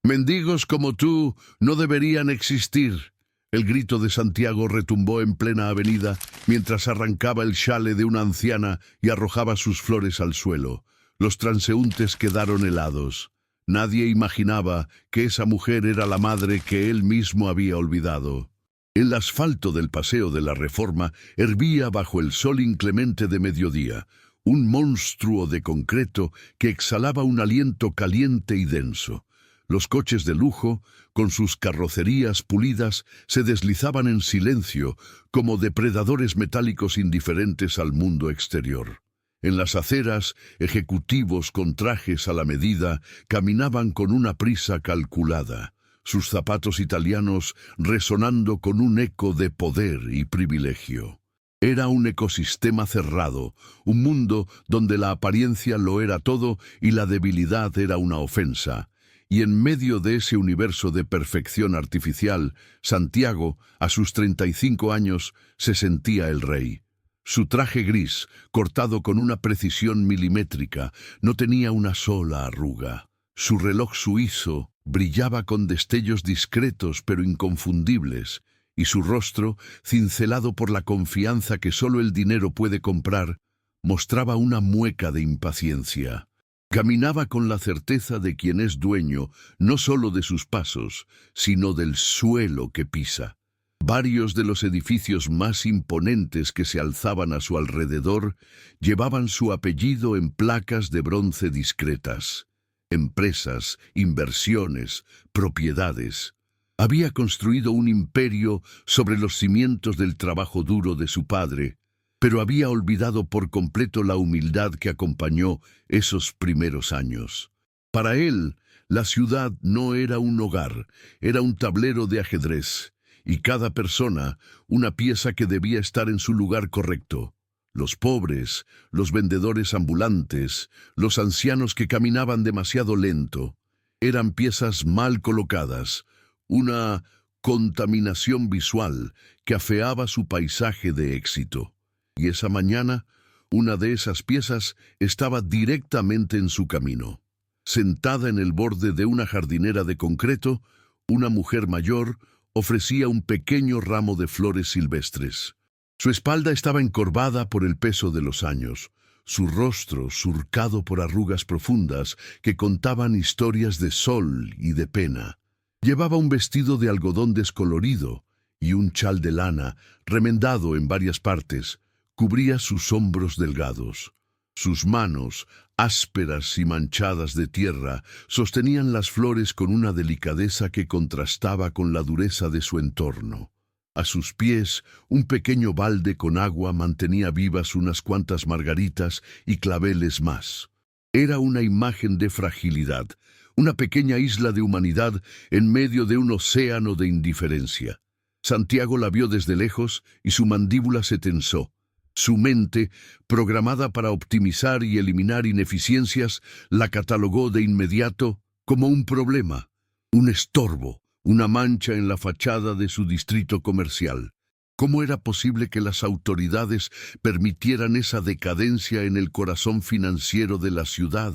Mendigos como tú no deberían existir. El grito de Santiago retumbó en plena avenida mientras arrancaba el chale de una anciana y arrojaba sus flores al suelo. Los transeúntes quedaron helados. Nadie imaginaba que esa mujer era la madre que él mismo había olvidado. El asfalto del Paseo de la Reforma hervía bajo el sol inclemente de mediodía, un monstruo de concreto que exhalaba un aliento caliente y denso. Los coches de lujo, con sus carrocerías pulidas, se deslizaban en silencio, como depredadores metálicos indiferentes al mundo exterior. En las aceras, ejecutivos con trajes a la medida caminaban con una prisa calculada, sus zapatos italianos resonando con un eco de poder y privilegio. Era un ecosistema cerrado, un mundo donde la apariencia lo era todo y la debilidad era una ofensa. Y en medio de ese universo de perfección artificial, Santiago, a sus 35 años, se sentía el rey. Su traje gris, cortado con una precisión milimétrica, no tenía una sola arruga. Su reloj suizo brillaba con destellos discretos pero inconfundibles, y su rostro, cincelado por la confianza que solo el dinero puede comprar, mostraba una mueca de impaciencia. Caminaba con la certeza de quien es dueño no solo de sus pasos, sino del suelo que pisa. Varios de los edificios más imponentes que se alzaban a su alrededor llevaban su apellido en placas de bronce discretas. Empresas, inversiones, propiedades. Había construido un imperio sobre los cimientos del trabajo duro de su padre, pero había olvidado por completo la humildad que acompañó esos primeros años. Para él, la ciudad no era un hogar, era un tablero de ajedrez, y cada persona una pieza que debía estar en su lugar correcto. Los pobres, los vendedores ambulantes, los ancianos que caminaban demasiado lento, eran piezas mal colocadas, una contaminación visual que afeaba su paisaje de éxito. Y esa mañana, una de esas piezas estaba directamente en su camino. Sentada en el borde de una jardinera de concreto, una mujer mayor ofrecía un pequeño ramo de flores silvestres. Su espalda estaba encorvada por el peso de los años, su rostro surcado por arrugas profundas que contaban historias de sol y de pena. Llevaba un vestido de algodón descolorido y un chal de lana, remendado en varias partes, cubría sus hombros delgados. Sus manos, ásperas y manchadas de tierra, sostenían las flores con una delicadeza que contrastaba con la dureza de su entorno. A sus pies, un pequeño balde con agua mantenía vivas unas cuantas margaritas y claveles más. Era una imagen de fragilidad, una pequeña isla de humanidad en medio de un océano de indiferencia. Santiago la vio desde lejos y su mandíbula se tensó. Su mente, programada para optimizar y eliminar ineficiencias, la catalogó de inmediato como un problema, un estorbo, una mancha en la fachada de su distrito comercial. ¿Cómo era posible que las autoridades permitieran esa decadencia en el corazón financiero de la ciudad?,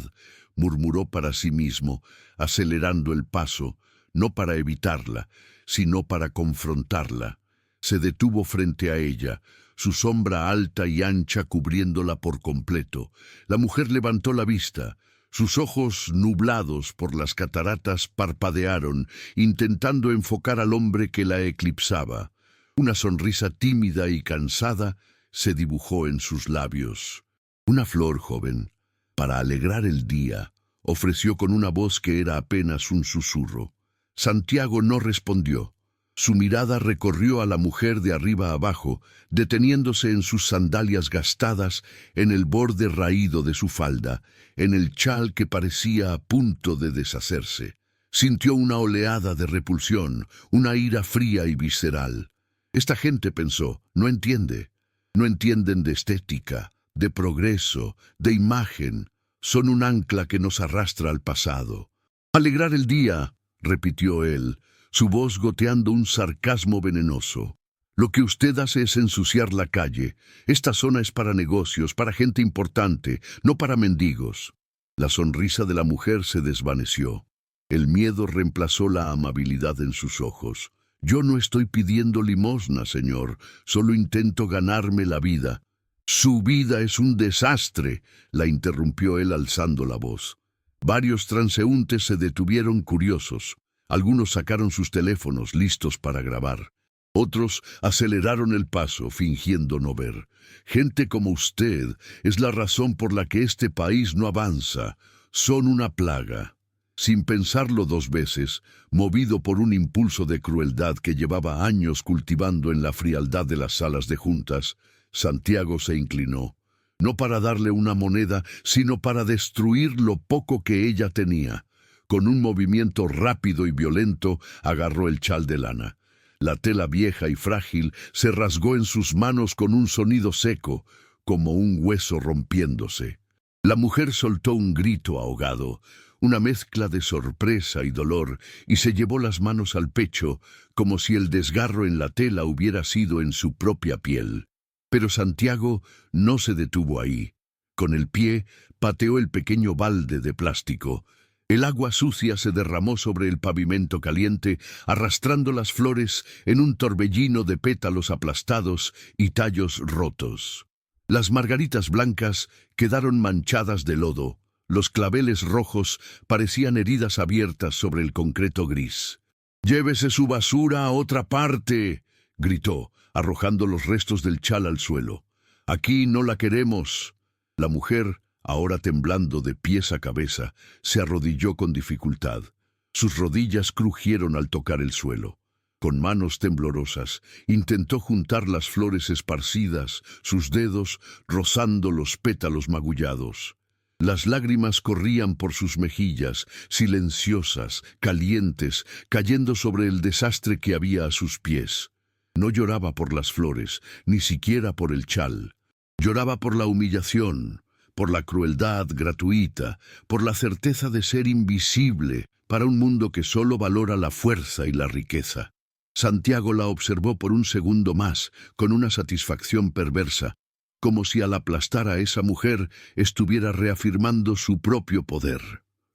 murmuró para sí mismo, acelerando el paso, no para evitarla, sino para confrontarla. Se detuvo frente a ella, su sombra alta y ancha cubriéndola por completo. La mujer levantó la vista. Sus ojos, nublados por las cataratas, parpadearon, intentando enfocar al hombre que la eclipsaba. Una sonrisa tímida y cansada se dibujó en sus labios. «Una flor, joven, para alegrar el día», ofreció con una voz que era apenas un susurro. Santiago no respondió. Su mirada recorrió a la mujer de arriba abajo, deteniéndose en sus sandalias gastadas, en el borde raído de su falda, en el chal que parecía a punto de deshacerse. Sintió una oleada de repulsión, una ira fría y visceral. Esta gente, pensó, no entiende. No entienden de estética, de progreso, de imagen. Son un ancla que nos arrastra al pasado. «Alegrar el día», repitió él, su voz goteando un sarcasmo venenoso. «Lo que usted hace es ensuciar la calle. Esta zona es para negocios, para gente importante, no para mendigos». La sonrisa de la mujer se desvaneció. El miedo reemplazó la amabilidad en sus ojos. «Yo no estoy pidiendo limosna, señor. Solo intento ganarme la vida». «Su vida es un desastre», la interrumpió él alzando la voz. Varios transeúntes se detuvieron curiosos. Algunos sacaron sus teléfonos listos para grabar. Otros aceleraron el paso, fingiendo no ver. «Gente como usted es la razón por la que este país no avanza. Son una plaga». Sin pensarlo dos veces, movido por un impulso de crueldad que llevaba años cultivando en la frialdad de las salas de juntas, Santiago se inclinó, no para darle una moneda, sino para destruir lo poco que ella tenía. Con un movimiento rápido y violento, agarró el chal de lana. La tela vieja y frágil se rasgó en sus manos con un sonido seco, como un hueso rompiéndose. La mujer soltó un grito ahogado, una mezcla de sorpresa y dolor, y se llevó las manos al pecho, como si el desgarro en la tela hubiera sido en su propia piel. Pero Santiago no se detuvo ahí. Con el pie pateó el pequeño balde de plástico. El agua sucia se derramó sobre el pavimento caliente, arrastrando las flores en un torbellino de pétalos aplastados y tallos rotos. Las margaritas blancas quedaron manchadas de lodo. Los claveles rojos parecían heridas abiertas sobre el concreto gris. «Llévese su basura a otra parte», gritó, arrojando los restos del chal al suelo. «Aquí no la queremos». La mujer, ahora temblando de pies a cabeza, se arrodilló con dificultad. Sus rodillas crujieron al tocar el suelo. Con manos temblorosas, intentó juntar las flores esparcidas, sus dedos rozando los pétalos magullados. Las lágrimas corrían por sus mejillas, silenciosas, calientes, cayendo sobre el desastre que había a sus pies. No lloraba por las flores, ni siquiera por el chal. Lloraba por la humillación, por la crueldad gratuita, por la certeza de ser invisible para un mundo que solo valora la fuerza y la riqueza. Santiago la observó por un segundo más, con una satisfacción perversa, como si al aplastar a esa mujer estuviera reafirmando su propio poder.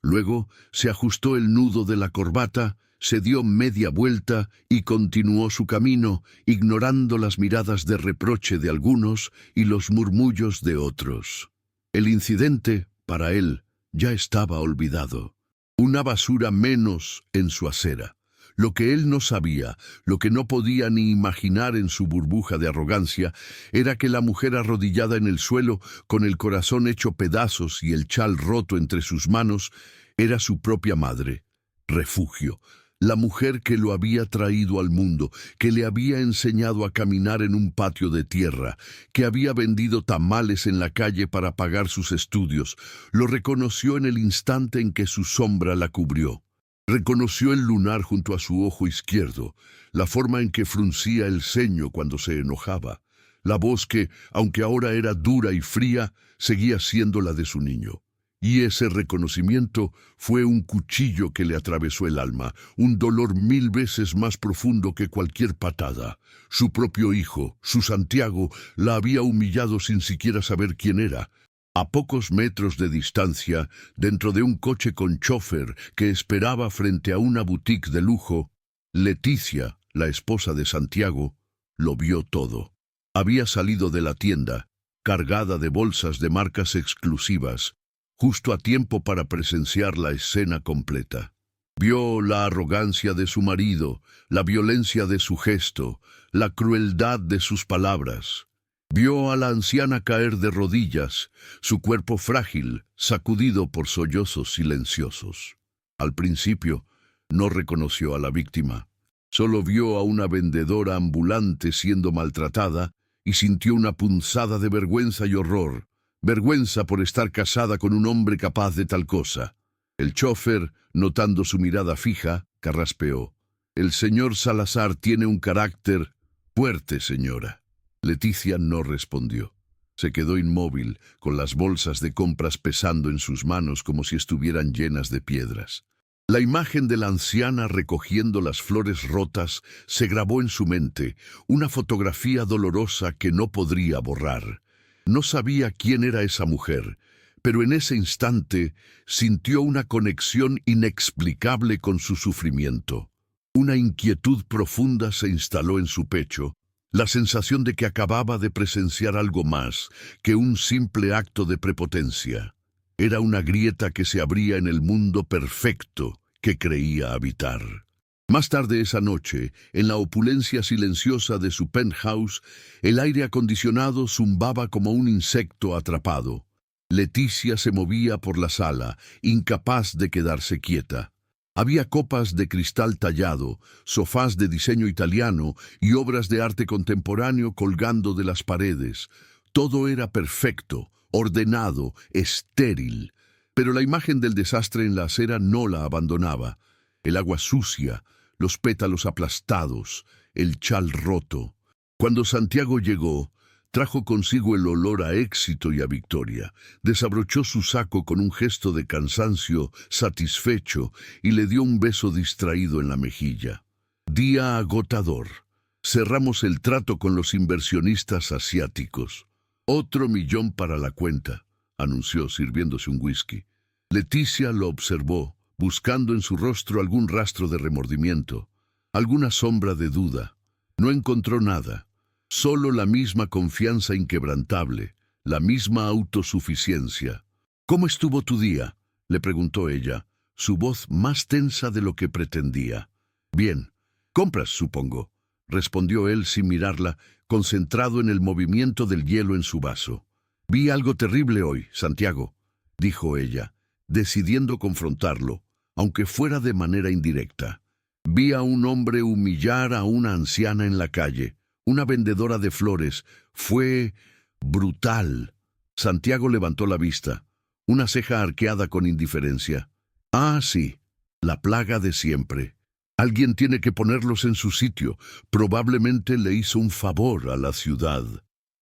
Luego se ajustó el nudo de la corbata, se dio media vuelta y continuó su camino, ignorando las miradas de reproche de algunos y los murmullos de otros. El incidente, para él, ya estaba olvidado. Una basura menos en su acera. Lo que él no sabía, lo que no podía ni imaginar en su burbuja de arrogancia, era que la mujer arrodillada en el suelo, con el corazón hecho pedazos y el chal roto entre sus manos, era su propia madre. Refugio. La mujer que lo había traído al mundo, que le había enseñado a caminar en un patio de tierra, que había vendido tamales en la calle para pagar sus estudios, lo reconoció en el instante en que su sombra la cubrió. Reconoció el lunar junto a su ojo izquierdo, la forma en que fruncía el ceño cuando se enojaba, la voz que, aunque ahora era dura y fría, seguía siendo la de su niño. Y ese reconocimiento fue un cuchillo que le atravesó el alma, un dolor 1000 veces más profundo que cualquier patada. Su propio hijo, su Santiago, la había humillado sin siquiera saber quién era. A pocos metros de distancia, dentro de un coche con chofer que esperaba frente a una boutique de lujo, Leticia, la esposa de Santiago, lo vio todo. Había salido de la tienda, cargada de bolsas de marcas exclusivas, justo a tiempo para presenciar la escena completa. Vio la arrogancia de su marido, la violencia de su gesto, la crueldad de sus palabras. Vio a la anciana caer de rodillas, su cuerpo frágil, sacudido por sollozos silenciosos. Al principio, no reconoció a la víctima. Solo vio a una vendedora ambulante siendo maltratada y sintió una punzada de vergüenza y horror. Vergüenza por estar casada con un hombre capaz de tal cosa. El chófer, notando su mirada fija, carraspeó. «El señor Salazar tiene un carácter fuerte, señora». Leticia no respondió. Se quedó inmóvil, con las bolsas de compras pesando en sus manos como si estuvieran llenas de piedras. La imagen de la anciana recogiendo las flores rotas se grabó en su mente, una fotografía dolorosa que no podría borrar. No sabía quién era esa mujer, pero en ese instante sintió una conexión inexplicable con su sufrimiento. Una inquietud profunda se instaló en su pecho, la sensación de que acababa de presenciar algo más que un simple acto de prepotencia. Era una grieta que se abría en el mundo perfecto que creía habitar. Más tarde esa noche, en la opulencia silenciosa de su penthouse, el aire acondicionado zumbaba como un insecto atrapado. Leticia se movía por la sala, incapaz de quedarse quieta. Había copas de cristal tallado, sofás de diseño italiano y obras de arte contemporáneo colgando de las paredes. Todo era perfecto, ordenado, estéril. Pero la imagen del desastre en la acera no la abandonaba. El agua sucia, los pétalos aplastados, el chal roto. Cuando Santiago llegó, trajo consigo el olor a éxito y a victoria. Desabrochó su saco con un gesto de cansancio satisfecho y le dio un beso distraído en la mejilla. Día agotador. Cerramos el trato con los inversionistas asiáticos. «Otro millón para la cuenta», anunció sirviéndose un whisky. Leticia lo observó, buscando en su rostro algún rastro de remordimiento, alguna sombra de duda. No encontró nada. Solo la misma confianza inquebrantable, la misma autosuficiencia. «¿Cómo estuvo tu día?», le preguntó ella, su voz más tensa de lo que pretendía. «Bien. Compras, supongo», respondió él sin mirarla, concentrado en el movimiento del hielo en su vaso. «Vi algo terrible hoy, Santiago», dijo ella, decidiendo confrontarlo, aunque fuera de manera indirecta. «Vi a un hombre humillar a una anciana en la calle. Una vendedora de flores. Fue brutal». Santiago levantó la vista, una ceja arqueada con indiferencia. «Ah, sí, la plaga de siempre. Alguien tiene que ponerlos en su sitio. Probablemente le hizo un favor a la ciudad».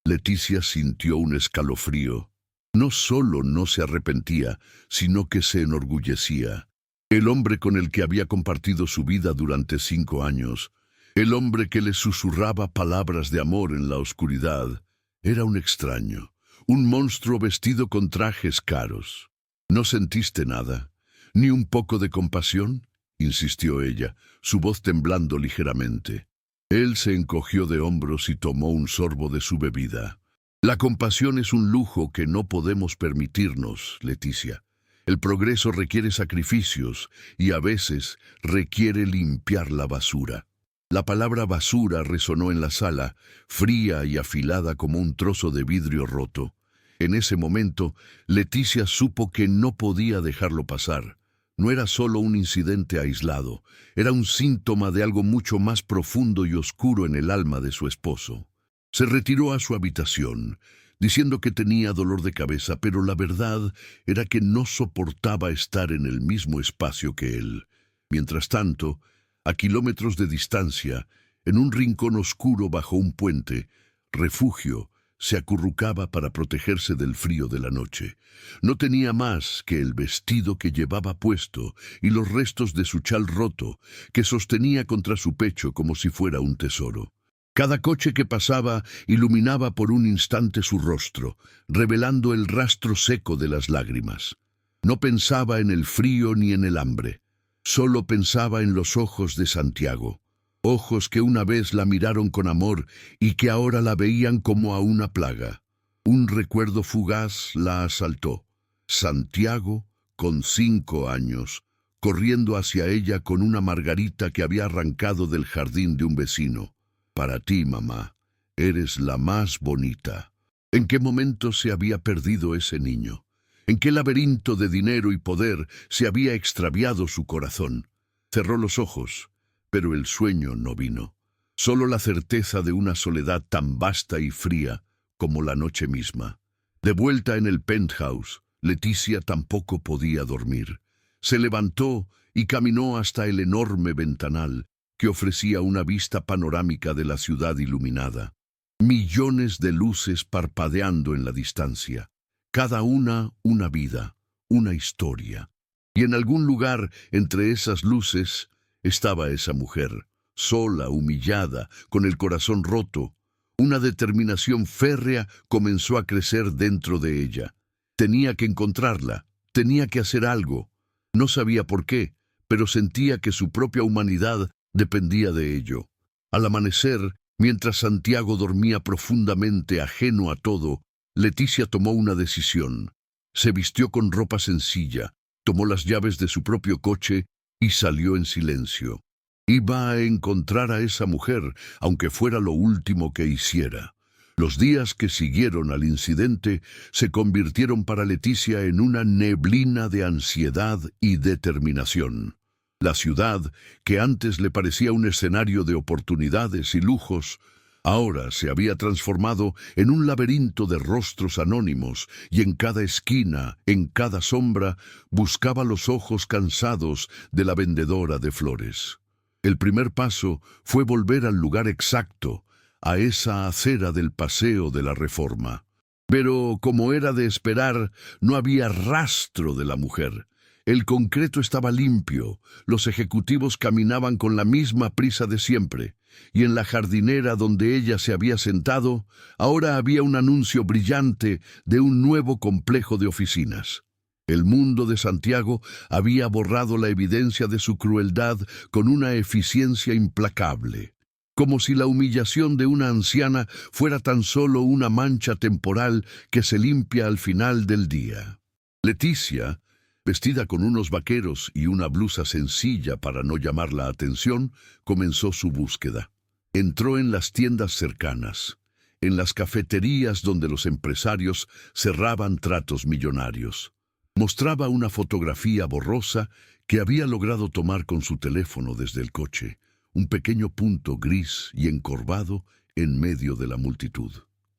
Leticia sintió un escalofrío. No solo no se arrepentía, sino que se enorgullecía. El hombre con el que había compartido su vida durante 5 años, el hombre que le susurraba palabras de amor en la oscuridad, era un extraño, un monstruo vestido con trajes caros. «¿No sentiste nada? ¿Ni un poco de compasión?», insistió ella, su voz temblando ligeramente. Él se encogió de hombros y tomó un sorbo de su bebida. «La compasión es un lujo que no podemos permitirnos, Leticia. El progreso requiere sacrificios y a veces requiere limpiar la basura». La palabra basura resonó en la sala, fría y afilada como un trozo de vidrio roto. En ese momento, Leticia supo que no podía dejarlo pasar. No era solo un incidente aislado, era un síntoma de algo mucho más profundo y oscuro en el alma de su esposo. Se retiró a su habitación, diciendo que tenía dolor de cabeza, pero la verdad era que no soportaba estar en el mismo espacio que él. Mientras tanto, a kilómetros de distancia, en un rincón oscuro bajo un puente, Refugio se acurrucaba para protegerse del frío de la noche. No tenía más que el vestido que llevaba puesto y los restos de su chal roto, que sostenía contra su pecho como si fuera un tesoro. Cada coche que pasaba iluminaba por un instante su rostro, revelando el rastro seco de las lágrimas. No pensaba en el frío ni en el hambre. Solo pensaba en los ojos de Santiago, ojos que una vez la miraron con amor y que ahora la veían como a una plaga. Un recuerdo fugaz la asaltó. Santiago, con 5 años, corriendo hacia ella con una margarita que había arrancado del jardín de un vecino. «Para ti, mamá, eres la más bonita». ¿En qué momento se había perdido ese niño? ¿En qué laberinto de dinero y poder se había extraviado su corazón? Cerró los ojos, pero el sueño no vino. Solo la certeza de una soledad tan vasta y fría como la noche misma. De vuelta en el penthouse, Leticia tampoco podía dormir. Se levantó y caminó hasta el enorme ventanal que ofrecía una vista panorámica de la ciudad iluminada. Millones de luces parpadeando en la distancia. Cada una vida, una historia. Y en algún lugar entre esas luces estaba esa mujer, sola, humillada, con el corazón roto. Una determinación férrea comenzó a crecer dentro de ella. Tenía que encontrarla, tenía que hacer algo. No sabía por qué, pero sentía que su propia humanidad dependía de ello. Al amanecer, mientras Santiago dormía profundamente ajeno a todo, Leticia tomó una decisión. Se vistió con ropa sencilla, tomó las llaves de su propio coche y salió en silencio. Iba a encontrar a esa mujer, aunque fuera lo último que hiciera. Los días que siguieron al incidente se convirtieron para Leticia en una neblina de ansiedad y determinación. La ciudad, que antes le parecía un escenario de oportunidades y lujos, ahora se había transformado en un laberinto de rostros anónimos, y en cada esquina, en cada sombra, buscaba los ojos cansados de la vendedora de flores. El primer paso fue volver al lugar exacto, a esa acera del Paseo de la Reforma. Pero, como era de esperar, no había rastro de la mujer. El concreto estaba limpio, los ejecutivos caminaban con la misma prisa de siempre, y en la jardinera donde ella se había sentado, ahora había un anuncio brillante de un nuevo complejo de oficinas. El mundo de Santiago había borrado la evidencia de su crueldad con una eficiencia implacable, como si la humillación de una anciana fuera tan solo una mancha temporal que se limpia al final del día. Leticia, vestida con unos vaqueros y una blusa sencilla para no llamar la atención, comenzó su búsqueda. Entró en las tiendas cercanas, en las cafeterías donde los empresarios cerraban tratos millonarios. Mostraba una fotografía borrosa que había logrado tomar con su teléfono desde el coche, un pequeño punto gris y encorvado en medio de la multitud.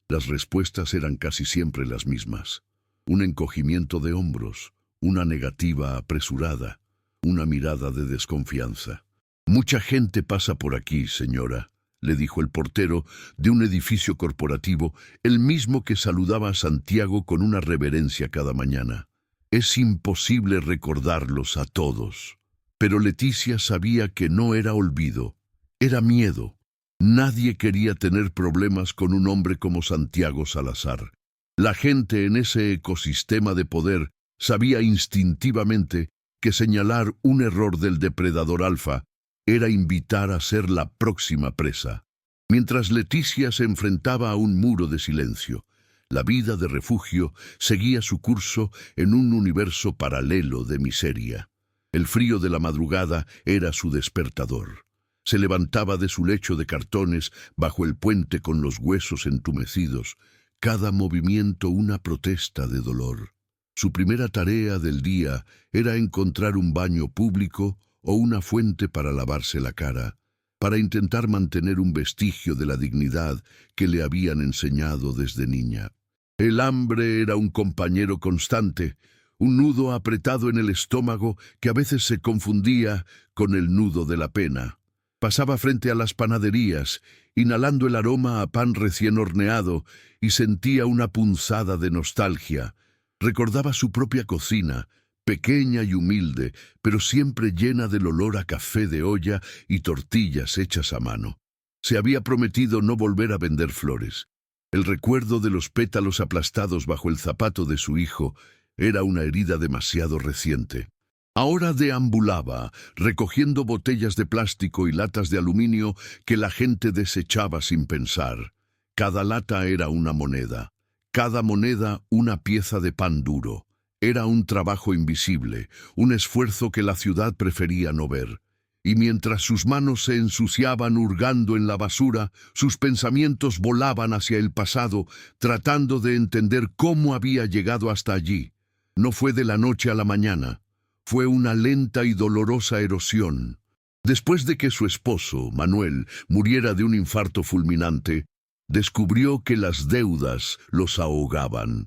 Las respuestas eran casi siempre las mismas. Un encogimiento de hombros, una negativa apresurada, una mirada de desconfianza. «Mucha gente pasa por aquí, señora», le dijo el portero de un edificio corporativo, el mismo que saludaba a Santiago con una reverencia cada mañana. Es imposible recordarlos a todos. Pero Leticia sabía que no era olvido, era miedo. Nadie quería tener problemas con un hombre como Santiago Salazar. La gente en ese ecosistema de poder sabía instintivamente que señalar un error del depredador alfa era invitar a ser la próxima presa. Mientras Leticia se enfrentaba a un muro de silencio, la vida de refugio seguía su curso en un universo paralelo de miseria. El frío de la madrugada era su despertador. Se levantaba de su lecho de cartones bajo el puente con los huesos entumecidos, cada movimiento una protesta de dolor. Su primera tarea del día era encontrar un baño público o una fuente para lavarse la cara, para intentar mantener un vestigio de la dignidad que le habían enseñado desde niña. El hambre era un compañero constante, un nudo apretado en el estómago que a veces se confundía con el nudo de la pena. Pasaba frente a las panaderías, inhalando el aroma a pan recién horneado, y sentía una punzada de nostalgia. Recordaba su propia cocina, pequeña y humilde, pero siempre llena del olor a café de olla y tortillas hechas a mano. Se había prometido no volver a vender flores. El recuerdo de los pétalos aplastados bajo el zapato de su hijo era una herida demasiado reciente. Ahora deambulaba, recogiendo botellas de plástico y latas de aluminio que la gente desechaba sin pensar. Cada lata era una moneda, cada moneda una pieza de pan duro. Era un trabajo invisible, un esfuerzo que la ciudad prefería no ver. Y mientras sus manos se ensuciaban hurgando en la basura, sus pensamientos volaban hacia el pasado, tratando de entender cómo había llegado hasta allí. No fue de la noche a la mañana, fue una lenta y dolorosa erosión. Después de que su esposo, Manuel, muriera de un infarto fulminante, descubrió que las deudas los ahogaban.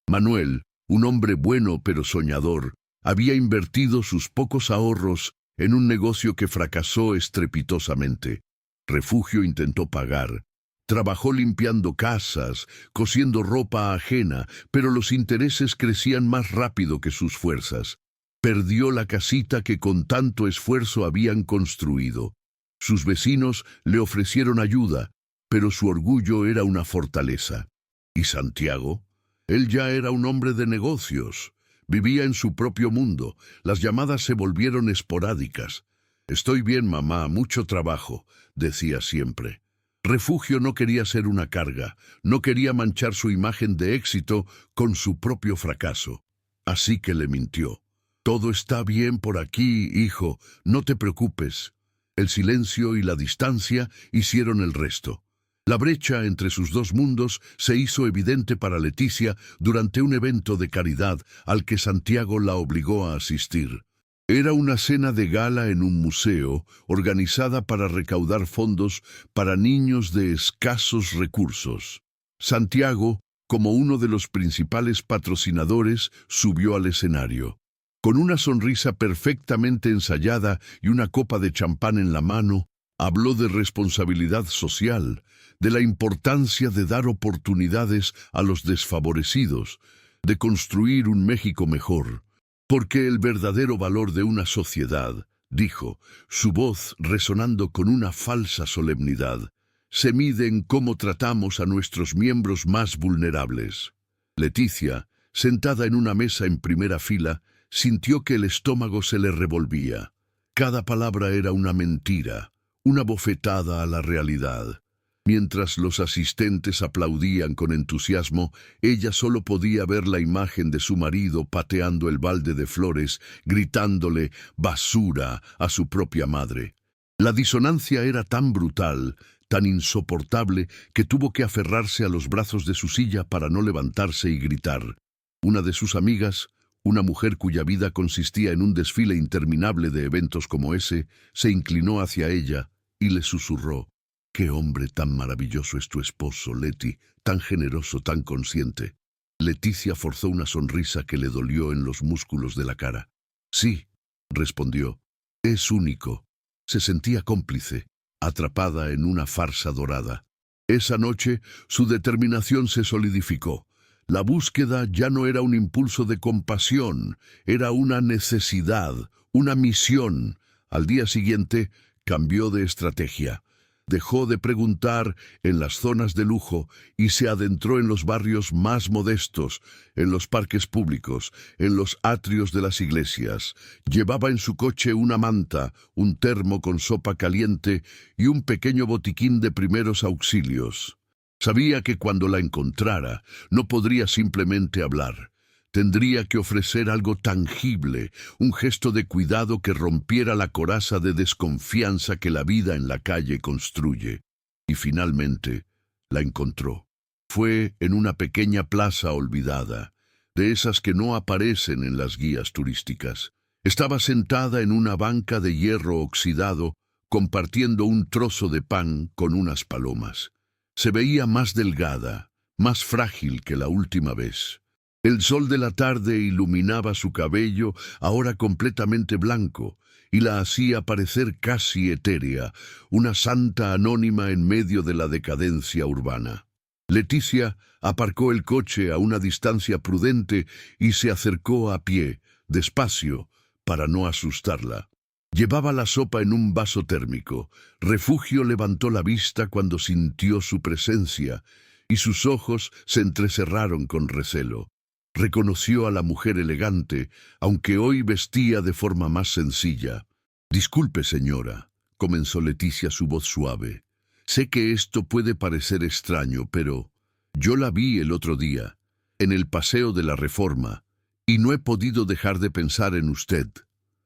Manuel, un hombre bueno pero soñador, había invertido sus pocos ahorros en un negocio que fracasó estrepitosamente. Refugio intentó pagar. Trabajó limpiando casas, cosiendo ropa ajena, pero los intereses crecían más rápido que sus fuerzas. Perdió la casita que con tanto esfuerzo habían construido. Sus vecinos le ofrecieron ayuda, pero su orgullo era una fortaleza. ¿Y Santiago? Él ya era un hombre de negocios. Vivía en su propio mundo. Las llamadas se volvieron esporádicas. «Estoy bien, mamá, mucho trabajo», decía siempre. Refugio no quería ser una carga, no quería manchar su imagen de éxito con su propio fracaso. Así que le mintió. «Todo está bien por aquí, hijo, no te preocupes». El silencio y la distancia hicieron el resto. La brecha entre sus dos mundos se hizo evidente para Leticia durante un evento de caridad al que Santiago la obligó a asistir. Era una cena de gala en un museo organizada para recaudar fondos para niños de escasos recursos. Santiago, como uno de los principales patrocinadores, subió al escenario. Con una sonrisa perfectamente ensayada y una copa de champán en la mano, habló de responsabilidad social, de la importancia de dar oportunidades a los desfavorecidos, de construir un México mejor. Porque el verdadero valor de una sociedad, dijo, su voz resonando con una falsa solemnidad, se mide en cómo tratamos a nuestros miembros más vulnerables. Leticia, sentada en una mesa en primera fila, sintió que el estómago se le revolvía. Cada palabra era una mentira, una bofetada a la realidad. Mientras los asistentes aplaudían con entusiasmo, ella solo podía ver la imagen de su marido pateando el balde de flores, gritándole «basura» a su propia madre. La disonancia era tan brutal, tan insoportable, que tuvo que aferrarse a los brazos de su silla para no levantarse y gritar. Una de sus amigas, una mujer cuya vida consistía en un desfile interminable de eventos como ese, se inclinó hacia ella y le susurró: «Qué hombre tan maravilloso es tu esposo, Leti, tan generoso, tan consciente». Leticia forzó una sonrisa que le dolió en los músculos de la cara. «Sí», respondió, «es único». Se sentía cómplice, atrapada en una farsa dorada. Esa noche, su determinación se solidificó. La búsqueda ya no era un impulso de compasión, era una necesidad, una misión. Al día siguiente, cambió de estrategia. Dejó de preguntar en las zonas de lujo y se adentró en los barrios más modestos, en los parques públicos, en los atrios de las iglesias. Llevaba en su coche una manta, un termo con sopa caliente y un pequeño botiquín de primeros auxilios. Sabía que cuando la encontrara, no podría simplemente hablar. Tendría que ofrecer algo tangible, un gesto de cuidado que rompiera la coraza de desconfianza que la vida en la calle construye. Y finalmente la encontró. Fue en una pequeña plaza olvidada, de esas que no aparecen en las guías turísticas. Estaba sentada en una banca de hierro oxidado, compartiendo un trozo de pan con unas palomas. Se veía más delgada, más frágil que la última vez. El sol de la tarde iluminaba su cabello, ahora completamente blanco, y la hacía parecer casi etérea, una santa anónima en medio de la decadencia urbana. Leticia aparcó el coche a una distancia prudente y se acercó a pie, despacio, para no asustarla. Llevaba la sopa en un vaso térmico. Refugio levantó la vista cuando sintió su presencia, y sus ojos se entrecerraron con recelo. Reconoció a la mujer elegante, aunque hoy vestía de forma más sencilla. «Disculpe, señora», comenzó Leticia, su voz suave. «Sé que esto puede parecer extraño, pero yo la vi el otro día, en el Paseo de la Reforma, y no he podido dejar de pensar en usted».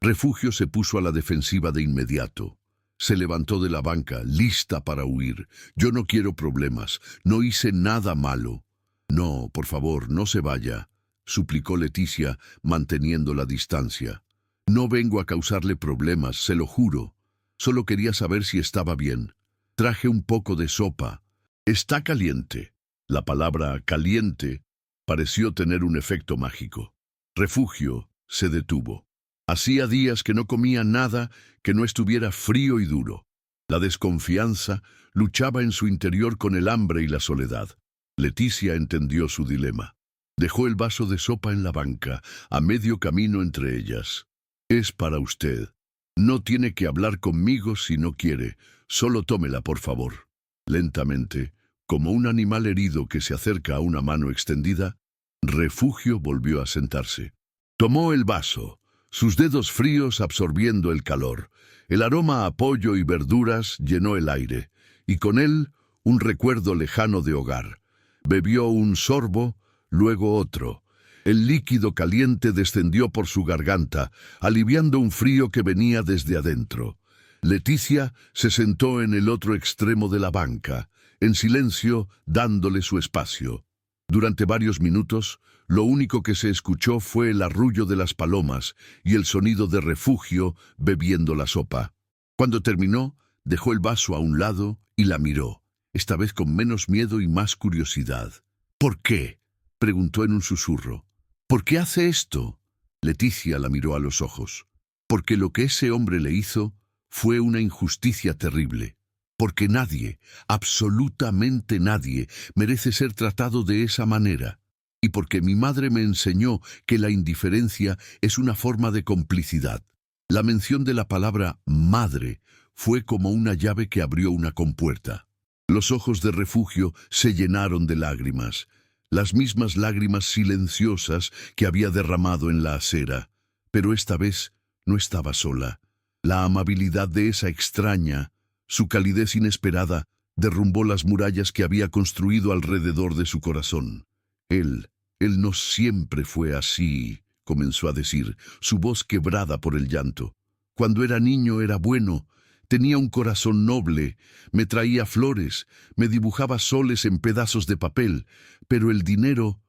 Refugio se puso a la defensiva de inmediato. Se levantó de la banca, lista para huir. «Yo no quiero problemas, no hice nada malo». «No, por favor, no se vaya», suplicó Leticia, manteniendo la distancia. «No vengo a causarle problemas, se lo juro. Solo quería saber si estaba bien. Traje un poco de sopa. Está caliente». La palabra «caliente» pareció tener un efecto mágico. Refugio se detuvo. Hacía días que no comía nada que no estuviera frío y duro. La desconfianza luchaba en su interior con el hambre y la soledad. Leticia entendió su dilema. Dejó el vaso de sopa en la banca, a medio camino entre ellas. «Es para usted. No tiene que hablar conmigo si no quiere. Solo tómela, por favor». Lentamente, como un animal herido que se acerca a una mano extendida, Refugio volvió a sentarse. Tomó el vaso, sus dedos fríos absorbiendo el calor. El aroma a pollo y verduras llenó el aire, y con él un recuerdo lejano de hogar. Bebió un sorbo, luego otro. El líquido caliente descendió por su garganta, aliviando un frío que venía desde adentro. Leticia se sentó en el otro extremo de la banca, en silencio, dándole su espacio. Durante varios minutos, lo único que se escuchó fue el arrullo de las palomas y el sonido de Refugio bebiendo la sopa. Cuando terminó, dejó el vaso a un lado y la miró, esta vez con menos miedo y más curiosidad. «¿Por qué?», preguntó en un susurro. «¿Por qué hace esto?». Leticia la miró a los ojos. «Porque lo que ese hombre le hizo fue una injusticia terrible. Porque nadie, absolutamente nadie, merece ser tratado de esa manera. Y porque mi madre me enseñó que la indiferencia es una forma de complicidad». La mención de la palabra madre fue como una llave que abrió una compuerta. Los ojos de Refugio se llenaron de lágrimas, las mismas lágrimas silenciosas que había derramado en la acera. Pero esta vez no estaba sola. La amabilidad de esa extraña, su calidez inesperada, derrumbó las murallas que había construido alrededor de su corazón. Él no siempre fue así, comenzó a decir, su voz quebrada por el llanto. Cuando era niño era bueno, tenía un corazón noble, me traía flores, me dibujaba soles en pedazos de papel, pero el dinero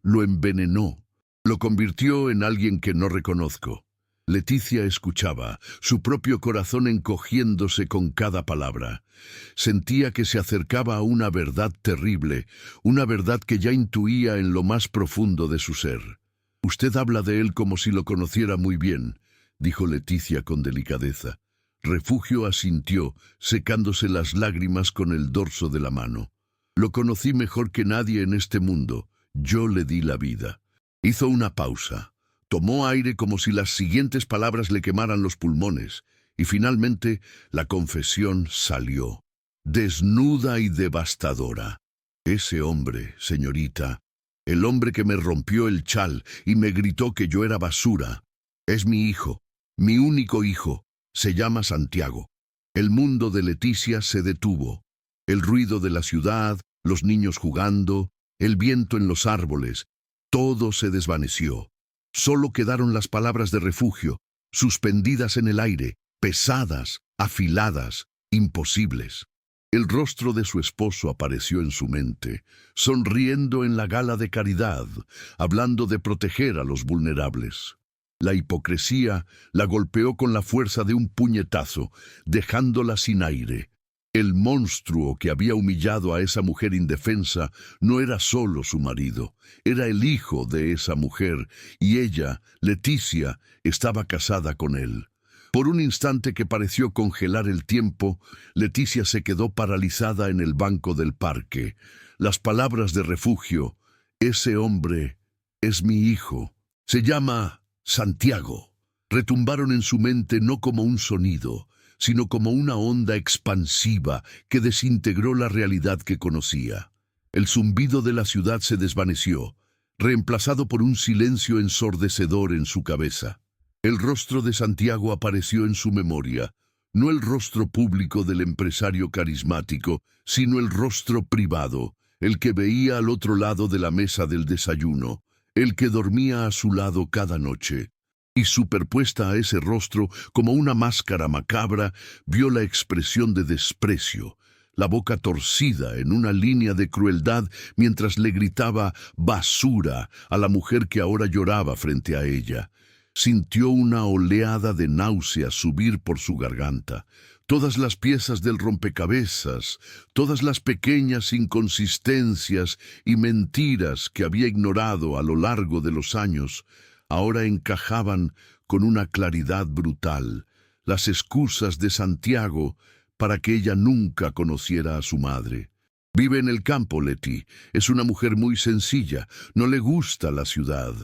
lo envenenó, lo convirtió en alguien que no reconozco. Leticia escuchaba, su propio corazón encogiéndose con cada palabra. Sentía que se acercaba a una verdad terrible, una verdad que ya intuía en lo más profundo de su ser. «Usted habla de él como si lo conociera muy bien», dijo Leticia con delicadeza. Refugio asintió, secándose las lágrimas con el dorso de la mano. «Lo conocí mejor que nadie en este mundo. Yo le di la vida». Hizo una pausa. Tomó aire como si las siguientes palabras le quemaran los pulmones, y finalmente la confesión salió, desnuda y devastadora. «Ese hombre, señorita, el hombre que me rompió el chal y me gritó que yo era basura, es mi hijo, mi único hijo, se llama Santiago». El mundo de Leticia se detuvo. El ruido de la ciudad, los niños jugando, el viento en los árboles, todo se desvaneció. Solo quedaron las palabras de Refugio, suspendidas en el aire, pesadas, afiladas, imposibles. El rostro de su esposo apareció en su mente, sonriendo en la gala de caridad, hablando de proteger a los vulnerables. La hipocresía la golpeó con la fuerza de un puñetazo, dejándola sin aire. El monstruo que había humillado a esa mujer indefensa no era solo su marido, era el hijo de esa mujer, y ella, Leticia, estaba casada con él. Por un instante que pareció congelar el tiempo, Leticia se quedó paralizada en el banco del parque. Las palabras de Refugio, «Ese hombre es mi hijo, se llama Santiago», retumbaron en su mente no como un sonido, sino como una onda expansiva que desintegró la realidad que conocía. El zumbido de la ciudad se desvaneció, reemplazado por un silencio ensordecedor en su cabeza. El rostro de Santiago apareció en su memoria, no el rostro público del empresario carismático, sino el rostro privado, el que veía al otro lado de la mesa del desayuno, el que dormía a su lado cada noche. Y superpuesta a ese rostro, como una máscara macabra, vio la expresión de desprecio, la boca torcida en una línea de crueldad mientras le gritaba «basura» a la mujer que ahora lloraba frente a ella. Sintió una oleada de náuseas subir por su garganta. Todas las piezas del rompecabezas, todas las pequeñas inconsistencias y mentiras que había ignorado a lo largo de los años, ahora encajaban con una claridad brutal, las excusas de Santiago para que ella nunca conociera a su madre. «Vive en el campo, Leti. Es una mujer muy sencilla. No le gusta la ciudad.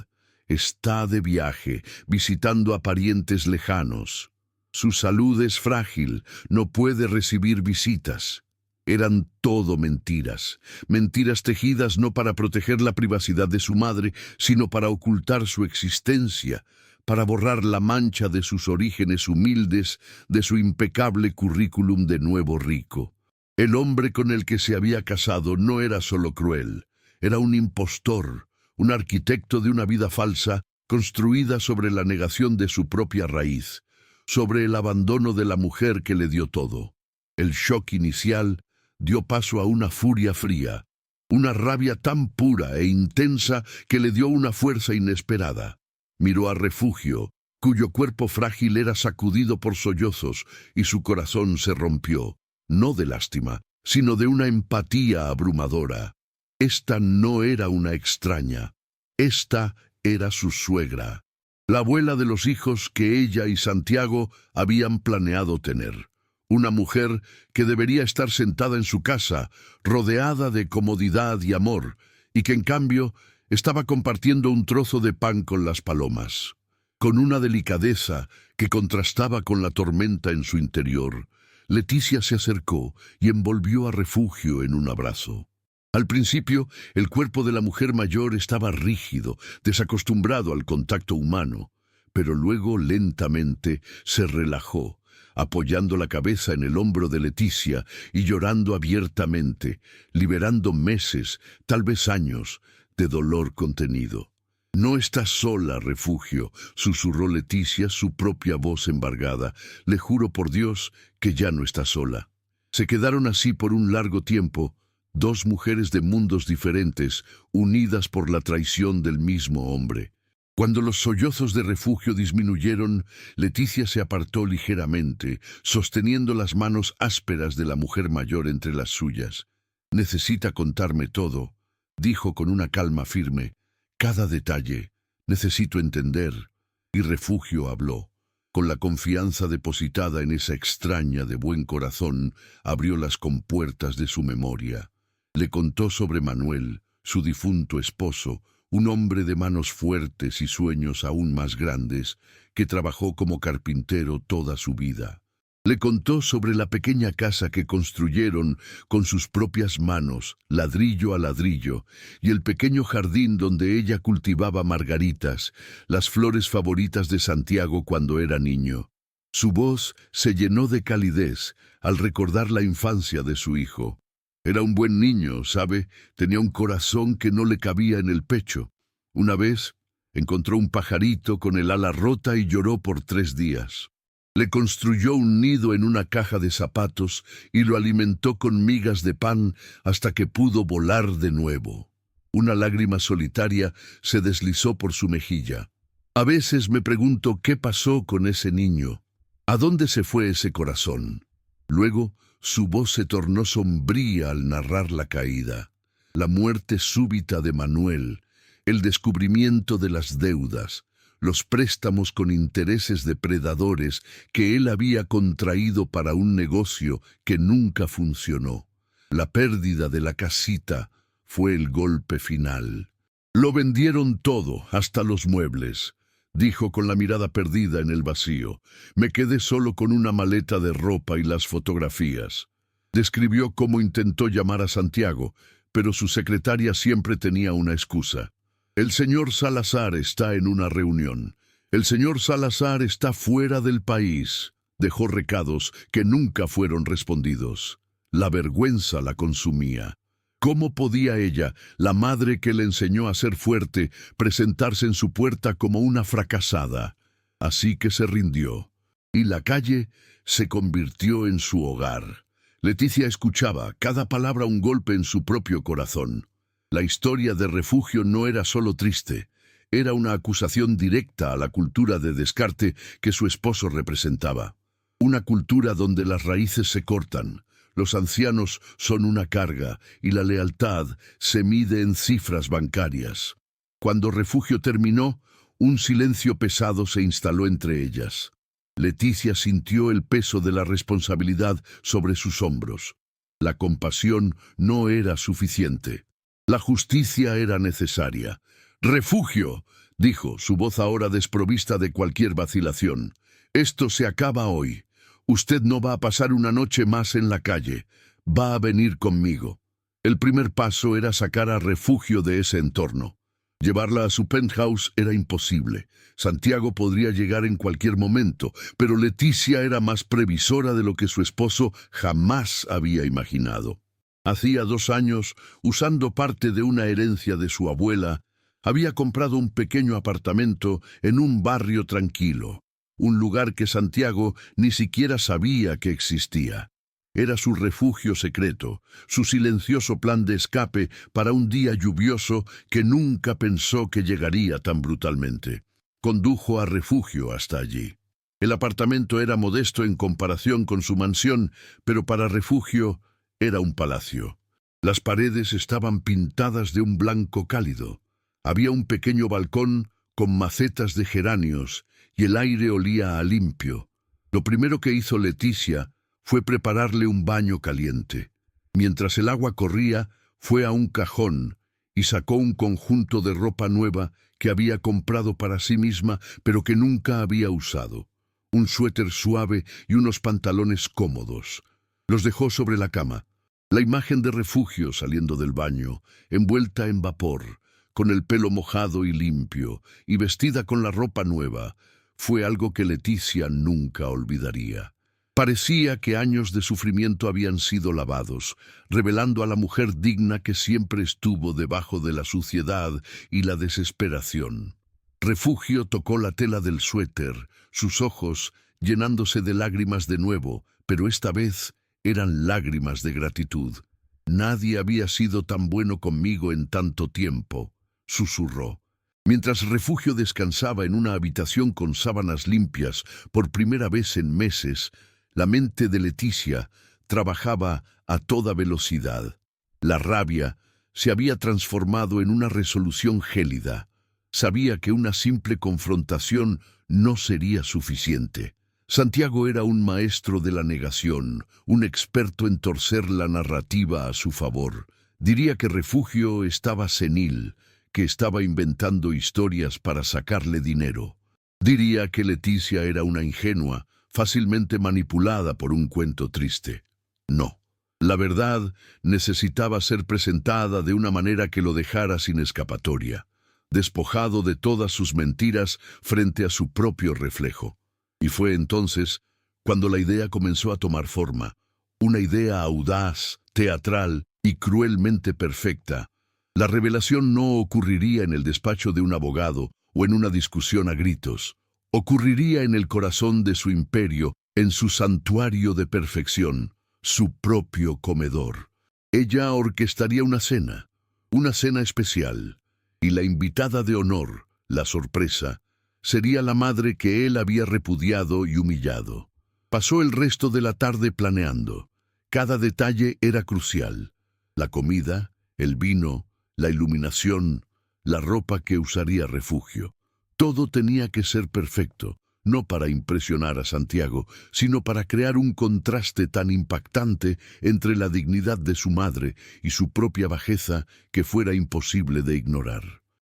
Está de viaje, visitando a parientes lejanos. Su salud es frágil. No puede recibir visitas». Eran todo mentiras, mentiras tejidas no para proteger la privacidad de su madre, sino para ocultar su existencia, para borrar la mancha de sus orígenes humildes, de su impecable currículum de nuevo rico. El hombre con el que se había casado no era solo cruel, era un impostor, un arquitecto de una vida falsa construida sobre la negación de su propia raíz, sobre el abandono de la mujer que le dio todo. El shock inicial dio paso a una furia fría, una rabia tan pura e intensa que le dio una fuerza inesperada. Miró a Refugio, cuyo cuerpo frágil era sacudido por sollozos, y su corazón se rompió, no de lástima, sino de una empatía abrumadora. Esta no era una extraña, esta era su suegra, la abuela de los hijos que ella y Santiago habían planeado tener. Una mujer que debería estar sentada en su casa, rodeada de comodidad y amor, y que en cambio estaba compartiendo un trozo de pan con las palomas. Con una delicadeza que contrastaba con la tormenta en su interior, Leticia se acercó y envolvió a Refugio en un abrazo. Al principio, el cuerpo de la mujer mayor estaba rígido, desacostumbrado al contacto humano, pero luego lentamente se relajó, apoyando la cabeza en el hombro de Leticia y llorando abiertamente, liberando meses, tal vez años, de dolor contenido. «No estás sola, Refugio», susurró Leticia, su propia voz embargada. «Le juro por Dios que ya no estás sola». Se quedaron así por un largo tiempo, dos mujeres de mundos diferentes, unidas por la traición del mismo hombre. Cuando los sollozos de Refugio disminuyeron, Leticia se apartó ligeramente, sosteniendo las manos ásperas de la mujer mayor entre las suyas. «Necesita contarme todo», dijo con una calma firme. «Cada detalle. Necesito entender». Y Refugio habló. Con la confianza depositada en esa extraña de buen corazón, abrió las compuertas de su memoria. Le contó sobre Manuel, su difunto esposo, un hombre de manos fuertes y sueños aún más grandes, que trabajó como carpintero toda su vida. Le contó sobre la pequeña casa que construyeron con sus propias manos, ladrillo a ladrillo, y el pequeño jardín donde ella cultivaba margaritas, las flores favoritas de Santiago cuando era niño. Su voz se llenó de calidez al recordar la infancia de su hijo. Era un buen niño, ¿sabe? Tenía un corazón que no le cabía en el pecho. Una vez encontró un pajarito con el ala rota y lloró por 3 días. Le construyó un nido en una caja de zapatos y lo alimentó con migas de pan hasta que pudo volar de nuevo. Una lágrima solitaria se deslizó por su mejilla. A veces me pregunto qué pasó con ese niño. ¿A dónde se fue ese corazón? Luego, su voz se tornó sombría al narrar la caída, la muerte súbita de Manuel, el descubrimiento de las deudas, los préstamos con intereses depredadores que él había contraído para un negocio que nunca funcionó. La pérdida de la casita fue el golpe final. «Lo vendieron todo, hasta los muebles», dijo con la mirada perdida en el vacío. «Me quedé solo con una maleta de ropa y las fotografías». Describió cómo intentó llamar a Santiago, pero su secretaria siempre tenía una excusa. «El señor Salazar está en una reunión. El señor Salazar está fuera del país». Dejó recados que nunca fueron respondidos. La vergüenza la consumía. ¿Cómo podía ella, la madre que le enseñó a ser fuerte, presentarse en su puerta como una fracasada? Así que se rindió. Y la calle se convirtió en su hogar. Leticia escuchaba, cada palabra un golpe en su propio corazón. La historia de Refugio no era solo triste, era una acusación directa a la cultura de descarte que su esposo representaba. Una cultura donde las raíces se cortan, los ancianos son una carga y la lealtad se mide en cifras bancarias. Cuando Refugio terminó, un silencio pesado se instaló entre ellas. Leticia sintió el peso de la responsabilidad sobre sus hombros. La compasión no era suficiente. La justicia era necesaria. «Refugio», dijo, su voz ahora desprovista de cualquier vacilación. «Esto se acaba hoy. Usted no va a pasar una noche más en la calle. va a venir conmigo. El primer paso era sacar a Refugio de ese entorno. Llevarla a su penthouse era imposible. Santiago podría llegar en cualquier momento, pero Leticia era más previsora de lo que su esposo jamás había imaginado. Hacía 2 años, usando parte de una herencia de su abuela, había comprado un pequeño apartamento en un barrio tranquilo, un lugar que Santiago ni siquiera sabía que existía. Era su refugio secreto, su silencioso plan de escape para un día lluvioso que nunca pensó que llegaría tan brutalmente. Condujo a Refugio hasta allí. El apartamento era modesto en comparación con su mansión, pero para Refugio era un palacio. Las paredes estaban pintadas de un blanco cálido. Había un pequeño balcón con macetas de geranios y el aire olía a limpio. Lo primero que hizo Leticia fue prepararle un baño caliente. Mientras el agua corría, fue a un cajón y sacó un conjunto de ropa nueva que había comprado para sí misma, pero que nunca había usado. Un suéter suave y unos pantalones cómodos. Los dejó sobre la cama. La imagen de Refugio saliendo del baño, envuelta en vapor, con el pelo mojado y limpio, y vestida con la ropa nueva, fue algo que Leticia nunca olvidaría. Parecía que años de sufrimiento habían sido lavados, revelando a la mujer digna que siempre estuvo debajo de la suciedad y la desesperación. Refugio tocó la tela del suéter, sus ojos llenándose de lágrimas de nuevo, pero esta vez eran lágrimas de gratitud. «Nadie había sido tan bueno conmigo en tanto tiempo», susurró. Mientras Refugio descansaba en una habitación con sábanas limpias por primera vez en meses, la mente de Leticia trabajaba a toda velocidad. La rabia se había transformado en una resolución gélida. Sabía que una simple confrontación no sería suficiente. Santiago era un maestro de la negación, un experto en torcer la narrativa a su favor. Diría que Refugio estaba senil, que estaba inventando historias para sacarle dinero. Diría que Leticia era una ingenua, fácilmente manipulada por un cuento triste. No, la verdad necesitaba ser presentada de una manera que lo dejara sin escapatoria, despojado de todas sus mentiras frente a su propio reflejo. Y fue entonces cuando la idea comenzó a tomar forma, una idea audaz, teatral y cruelmente perfecta. La revelación no ocurriría en el despacho de un abogado o en una discusión a gritos. Ocurriría en el corazón de su imperio, en su santuario de perfección, su propio comedor. Ella orquestaría una cena especial, y la invitada de honor, la sorpresa, sería la madre que él había repudiado y humillado. Pasó el resto de la tarde planeando. Cada detalle era crucial. La comida, el vino, la iluminación, la ropa que usaría Refugio. Todo tenía que ser perfecto, no para impresionar a Santiago, sino para crear un contraste tan impactante entre la dignidad de su madre y su propia bajeza que fuera imposible de ignorar.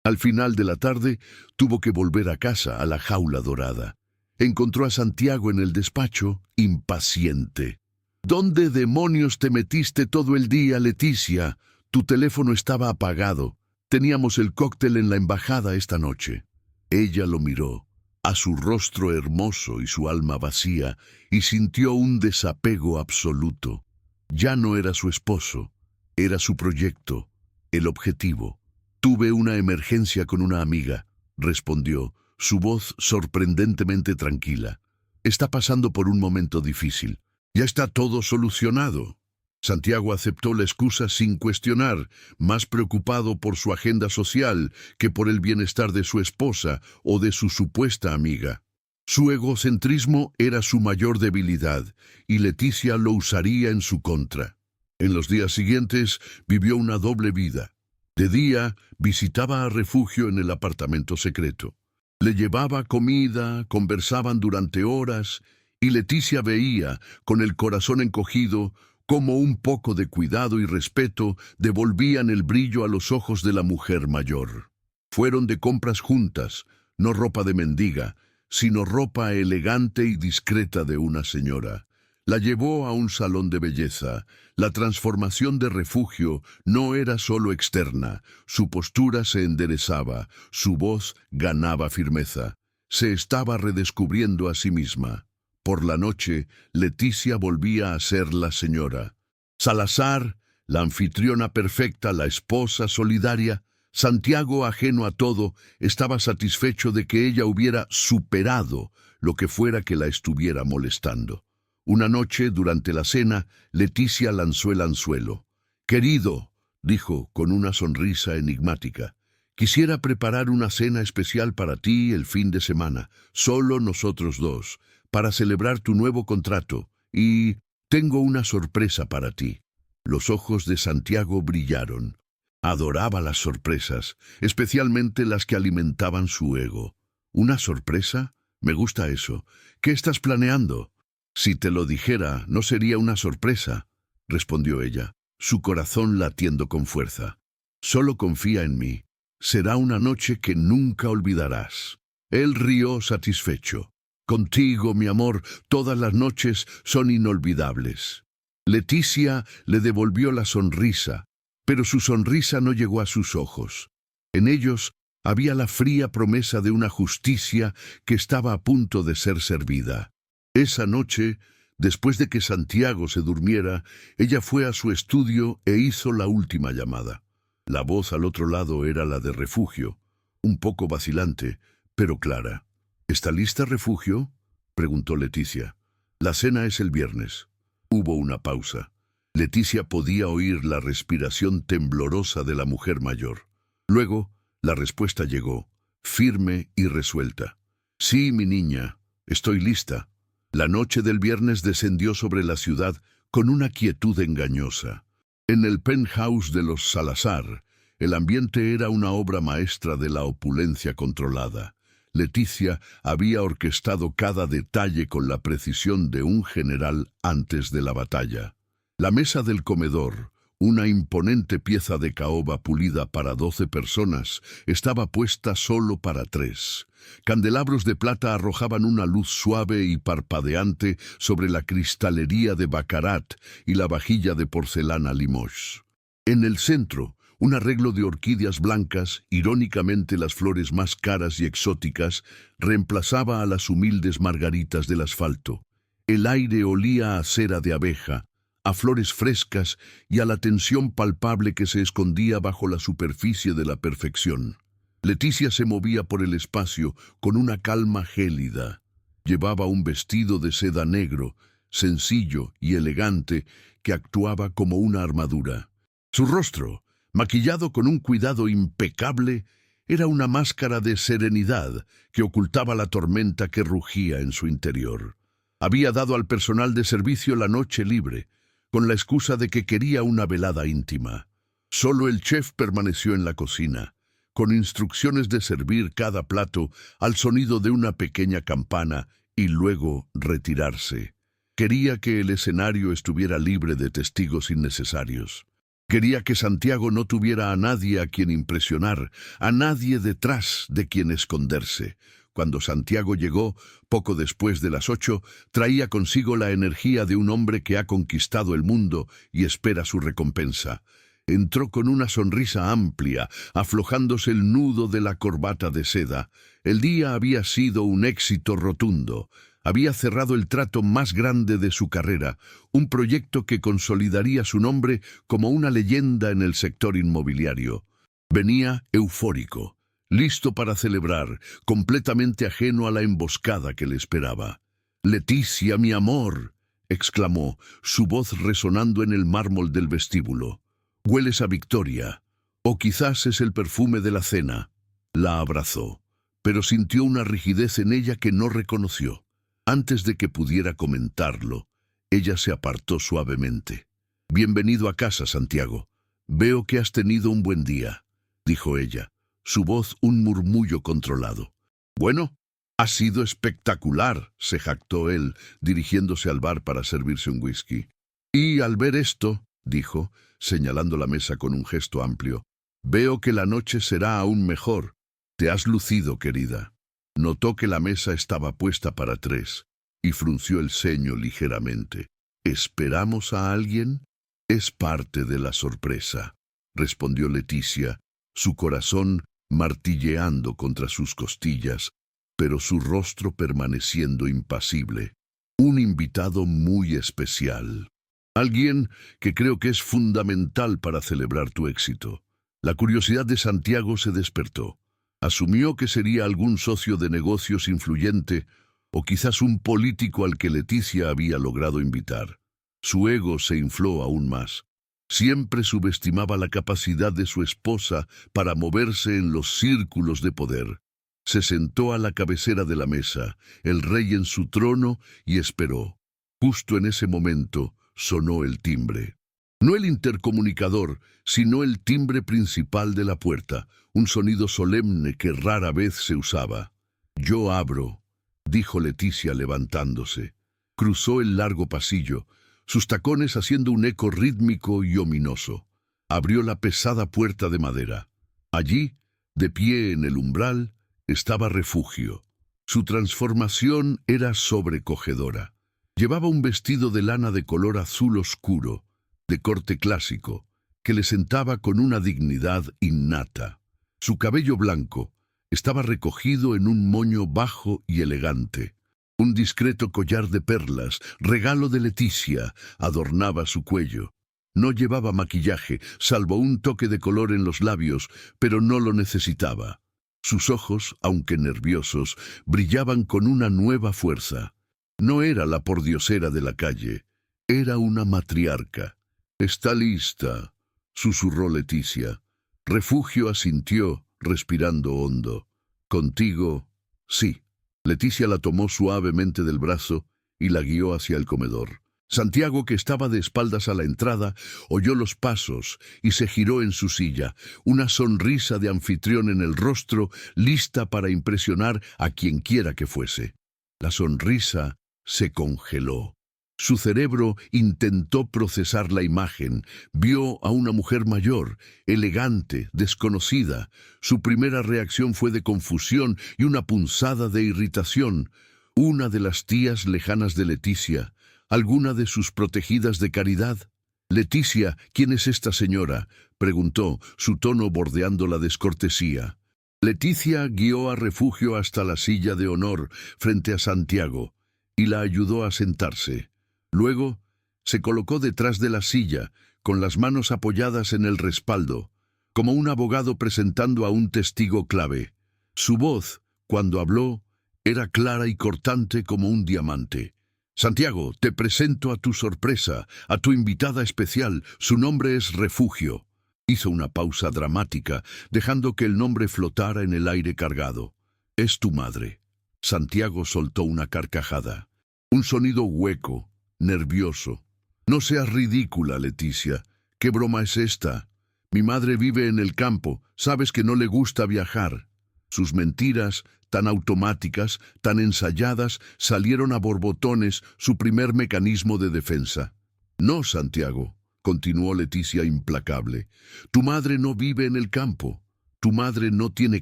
Al final de la tarde, tuvo que volver a casa, a la jaula dorada. Encontró a Santiago en el despacho, impaciente. «¿Dónde demonios te metiste todo el día, Leticia? Tu teléfono estaba apagado. Teníamos el cóctel en la embajada esta noche». Ella lo miró, a su rostro hermoso y su alma vacía, y sintió un desapego absoluto. Ya no era su esposo, era su proyecto, el objetivo. «Tuve una emergencia con una amiga», respondió, su voz sorprendentemente tranquila. «Está pasando por un momento difícil. Ya está todo solucionado». Santiago aceptó la excusa sin cuestionar, más preocupado por su agenda social que por el bienestar de su esposa o de su supuesta amiga. Su egocentrismo era su mayor debilidad, y Leticia lo usaría en su contra. En los días siguientes vivió una doble vida. De día visitaba a Refugio en el apartamento secreto. Le llevaba comida, conversaban durante horas, y Leticia veía, con el corazón encogido, cómo un poco de cuidado y respeto devolvían el brillo a los ojos de la mujer mayor. Fueron de compras juntas, no ropa de mendiga, sino ropa elegante y discreta de una señora. La llevó a un salón de belleza. La transformación de refugio no era solo externa. Su postura se enderezaba, su voz ganaba firmeza. Se estaba redescubriendo a sí misma. Por la noche, Leticia volvía a ser la señora. Salazar, la anfitriona perfecta, la esposa solidaria, Santiago, ajeno a todo, estaba satisfecho de que ella hubiera superado lo que fuera que la estuviera molestando. Una noche, durante la cena, Leticia lanzó el anzuelo. «Querido», dijo con una sonrisa enigmática, «quisiera preparar una cena especial para ti el fin de semana, solo nosotros dos, para celebrar tu nuevo contrato, y tengo una sorpresa para ti». Los ojos de Santiago brillaron. Adoraba las sorpresas, especialmente las que alimentaban su ego. ¿Una sorpresa? Me gusta eso. ¿Qué estás planeando? Si te lo dijera, no sería una sorpresa, respondió ella, su corazón latiendo con fuerza. Solo confía en mí. Será una noche que nunca olvidarás. Él rió satisfecho. Contigo, mi amor, todas las noches son inolvidables. Leticia le devolvió la sonrisa, pero su sonrisa no llegó a sus ojos. En ellos había la fría promesa de una justicia que estaba a punto de ser servida. Esa noche, después de que Santiago se durmiera, ella fue a su estudio e hizo la última llamada. La voz al otro lado era la de Refugio, un poco vacilante, pero clara. ¿Está lista, Refugio?, preguntó Leticia. La cena es el viernes. Hubo una pausa. Leticia podía oír la respiración temblorosa de la mujer mayor. Luego, la respuesta llegó, firme y resuelta. Sí, mi niña, estoy lista. La noche del viernes descendió sobre la ciudad con una quietud engañosa. En el penthouse de los Salazar, el ambiente era una obra maestra de la opulencia controlada. Leticia había orquestado cada detalle con la precisión de un general antes de la batalla. La mesa del comedor, una imponente pieza de caoba pulida para 12 personas, estaba puesta solo para 3. Candelabros de plata arrojaban una luz suave y parpadeante sobre la cristalería de Baccarat y la vajilla de porcelana Limoges. En el centro, un arreglo de orquídeas blancas, irónicamente las flores más caras y exóticas, reemplazaba a las humildes margaritas del asfalto. El aire olía a cera de abeja, a flores frescas y a la tensión palpable que se escondía bajo la superficie de la perfección. Leticia se movía por el espacio con una calma gélida. Llevaba un vestido de seda negro, sencillo y elegante, que actuaba como una armadura. Su rostro, maquillado con un cuidado impecable, era una máscara de serenidad que ocultaba la tormenta que rugía en su interior. Había dado al personal de servicio la noche libre, con la excusa de que quería una velada íntima. Solo el chef permaneció en la cocina, con instrucciones de servir cada plato al sonido de una pequeña campana y luego retirarse. Quería que el escenario estuviera libre de testigos innecesarios. Quería que Santiago no tuviera a nadie a quien impresionar, a nadie detrás de quien esconderse. Cuando Santiago llegó, poco después de las 8, traía consigo la energía de un hombre que ha conquistado el mundo y espera su recompensa. Entró con una sonrisa amplia, aflojándose el nudo de la corbata de seda. El día había sido un éxito rotundo. Había cerrado el trato más grande de su carrera, un proyecto que consolidaría su nombre como una leyenda en el sector inmobiliario. Venía eufórico, listo para celebrar, completamente ajeno a la emboscada que le esperaba. «Leticia, mi amor», exclamó, su voz resonando en el mármol del vestíbulo. «Hueles a victoria, o quizás es el perfume de la cena». La abrazó, pero sintió una rigidez en ella que no reconoció. Antes de que pudiera comentarlo, ella se apartó suavemente. «Bienvenido a casa, Santiago. Veo que has tenido un buen día», dijo ella, su voz un murmullo controlado. «Bueno, ha sido espectacular», se jactó él, dirigiéndose al bar para servirse un whisky. «Y al ver esto», dijo, señalando la mesa con un gesto amplio, «veo que la noche será aún mejor. Te has lucido, querida». Notó que la mesa estaba puesta para 3 y frunció el ceño ligeramente. ¿Esperamos a alguien? Es parte de la sorpresa, respondió Leticia, su corazón martilleando contra sus costillas, pero su rostro permaneciendo impasible. Un invitado muy especial. Alguien que creo que es fundamental para celebrar tu éxito. La curiosidad de Santiago se despertó. Asumió que sería algún socio de negocios influyente o quizás un político al que Leticia había logrado invitar. Su ego se infló aún más. Siempre subestimaba la capacidad de su esposa para moverse en los círculos de poder. Se sentó a la cabecera de la mesa, el rey en su trono, y esperó. Justo en ese momento sonó el timbre. No el intercomunicador, sino el timbre principal de la puerta, un sonido solemne que rara vez se usaba. «Yo abro», dijo Leticia levantándose. Cruzó el largo pasillo, sus tacones haciendo un eco rítmico y ominoso. Abrió la pesada puerta de madera. Allí, de pie en el umbral, estaba Refugio. Su transformación era sobrecogedora. Llevaba un vestido de lana de color azul oscuro, de corte clásico, que le sentaba con una dignidad innata. Su cabello blanco estaba recogido en un moño bajo y elegante. Un discreto collar de perlas, regalo de Leticia, adornaba su cuello. No llevaba maquillaje, salvo un toque de color en los labios, pero no lo necesitaba. Sus ojos, aunque nerviosos, brillaban con una nueva fuerza. No era la pordiosera de la calle, era una matriarca. «Está lista», susurró Leticia. Refugio asintió, respirando hondo. «¿Contigo?» «Sí». Leticia la tomó suavemente del brazo y la guió hacia el comedor. Santiago, que estaba de espaldas a la entrada, oyó los pasos y se giró en su silla, una sonrisa de anfitrión en el rostro, lista para impresionar a quien quiera que fuese. La sonrisa se congeló. Su cerebro intentó procesar la imagen. Vio a una mujer mayor, elegante, desconocida. Su primera reacción fue de confusión y una punzada de irritación. Una de las tías lejanas de Leticia. ¿Alguna de sus protegidas de caridad? «Leticia, ¿quién es esta señora?», preguntó, su tono bordeando la descortesía. Leticia guió a Refugio hasta la silla de honor frente a Santiago y la ayudó a sentarse. Luego se colocó detrás de la silla, con las manos apoyadas en el respaldo, como un abogado presentando a un testigo clave. Su voz, cuando habló, era clara y cortante como un diamante. «Santiago, te presento a tu sorpresa, a tu invitada especial. Su nombre es Refugio». Hizo una pausa dramática, dejando que el nombre flotara en el aire cargado. «Es tu madre». Santiago soltó una carcajada. Un sonido hueco, nervioso. «No seas ridícula, Leticia. ¿Qué broma es esta? Mi madre vive en el campo. Sabes que no le gusta viajar». Sus mentiras, tan automáticas, tan ensayadas, salieron a borbotones, su primer mecanismo de defensa. «No, Santiago», continuó Leticia implacable. «Tu madre no vive en el campo. Tu madre no tiene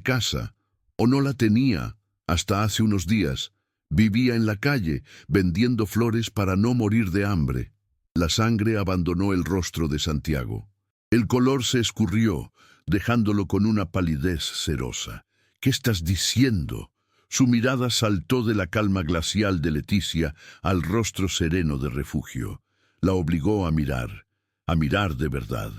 casa. O no la tenía, hasta hace unos días. Vivía en la calle, vendiendo flores para no morir de hambre». La sangre abandonó el rostro de Santiago. El color se escurrió, dejándolo con una palidez cerosa. «¿Qué estás diciendo?». Su mirada saltó de la calma glacial de Leticia al rostro sereno de Refugio. La obligó a mirar de verdad.